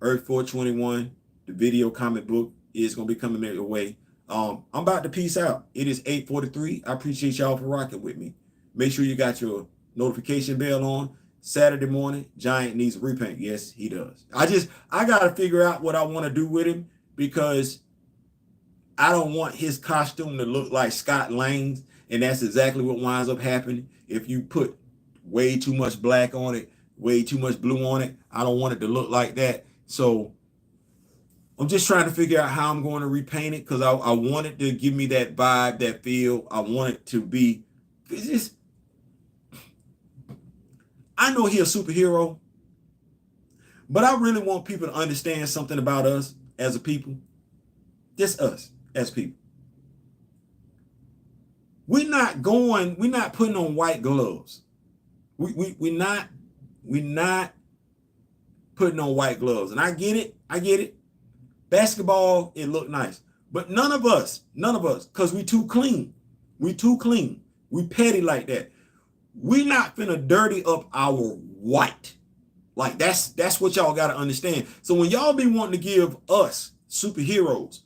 Earth 421, the video comic book is going to be coming your way. I'm about to peace out. It is 8:43. I appreciate y'all for rocking with me. Make sure you got your notification bell on. Saturday morning, Giant needs a repaint. Yes, he does. I got to figure out what I want to do with him because I don't want his costume to look like Scott Lang's, and that's exactly what winds up happening. If you put way too much black on it, way too much blue on it, I don't want it to look like that. So I'm just trying to figure out how I'm going to repaint it because I want it to give me that vibe, that feel. I want it to be, I know he's a superhero, but I really want people to understand something about us as a people. Just us as people. We're not putting on white gloves. We're not putting on white gloves. And I get it. Basketball, it looked nice. But none of us, because we too clean. We petty like that. We're not finna dirty up our white. Like that's what y'all gotta understand. So when y'all be wanting to give us superheroes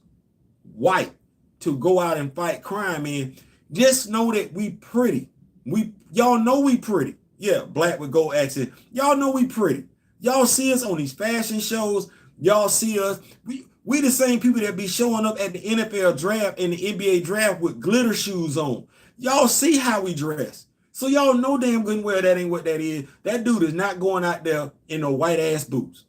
white to go out and fight crime in, just know that we pretty. Y'all know we pretty. Yeah, black with gold accent. Y'all know we pretty. Y'all see us on these fashion shows. Y'all see us. We the same people that be showing up at the NFL draft and the NBA draft with glitter shoes on. Y'all see how we dress. So y'all know damn good and well that ain't what that is. That dude is not going out there in no white ass boots.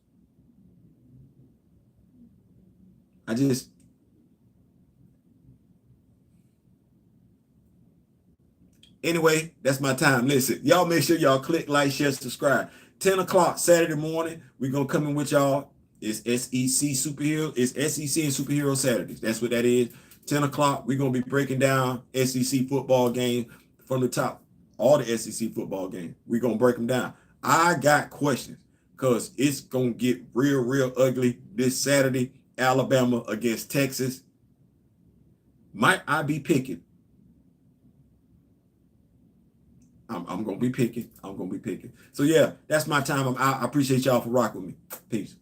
Anyway, that's my time. Listen, y'all make sure y'all click, like, share, subscribe. 10 o'clock Saturday morning, we're going to come in with y'all. It's SEC Superhero. It's SEC and Superhero Saturdays. That's what that is. 10 o'clock, we're going to be breaking down SEC football game from the top. All the SEC football games. We're going to break them down. I got questions because it's going to get real ugly this Saturday. Alabama against Texas. Might I be picking? I'm going to be picking. So, yeah, that's my time. I appreciate y'all for rocking with me. Peace.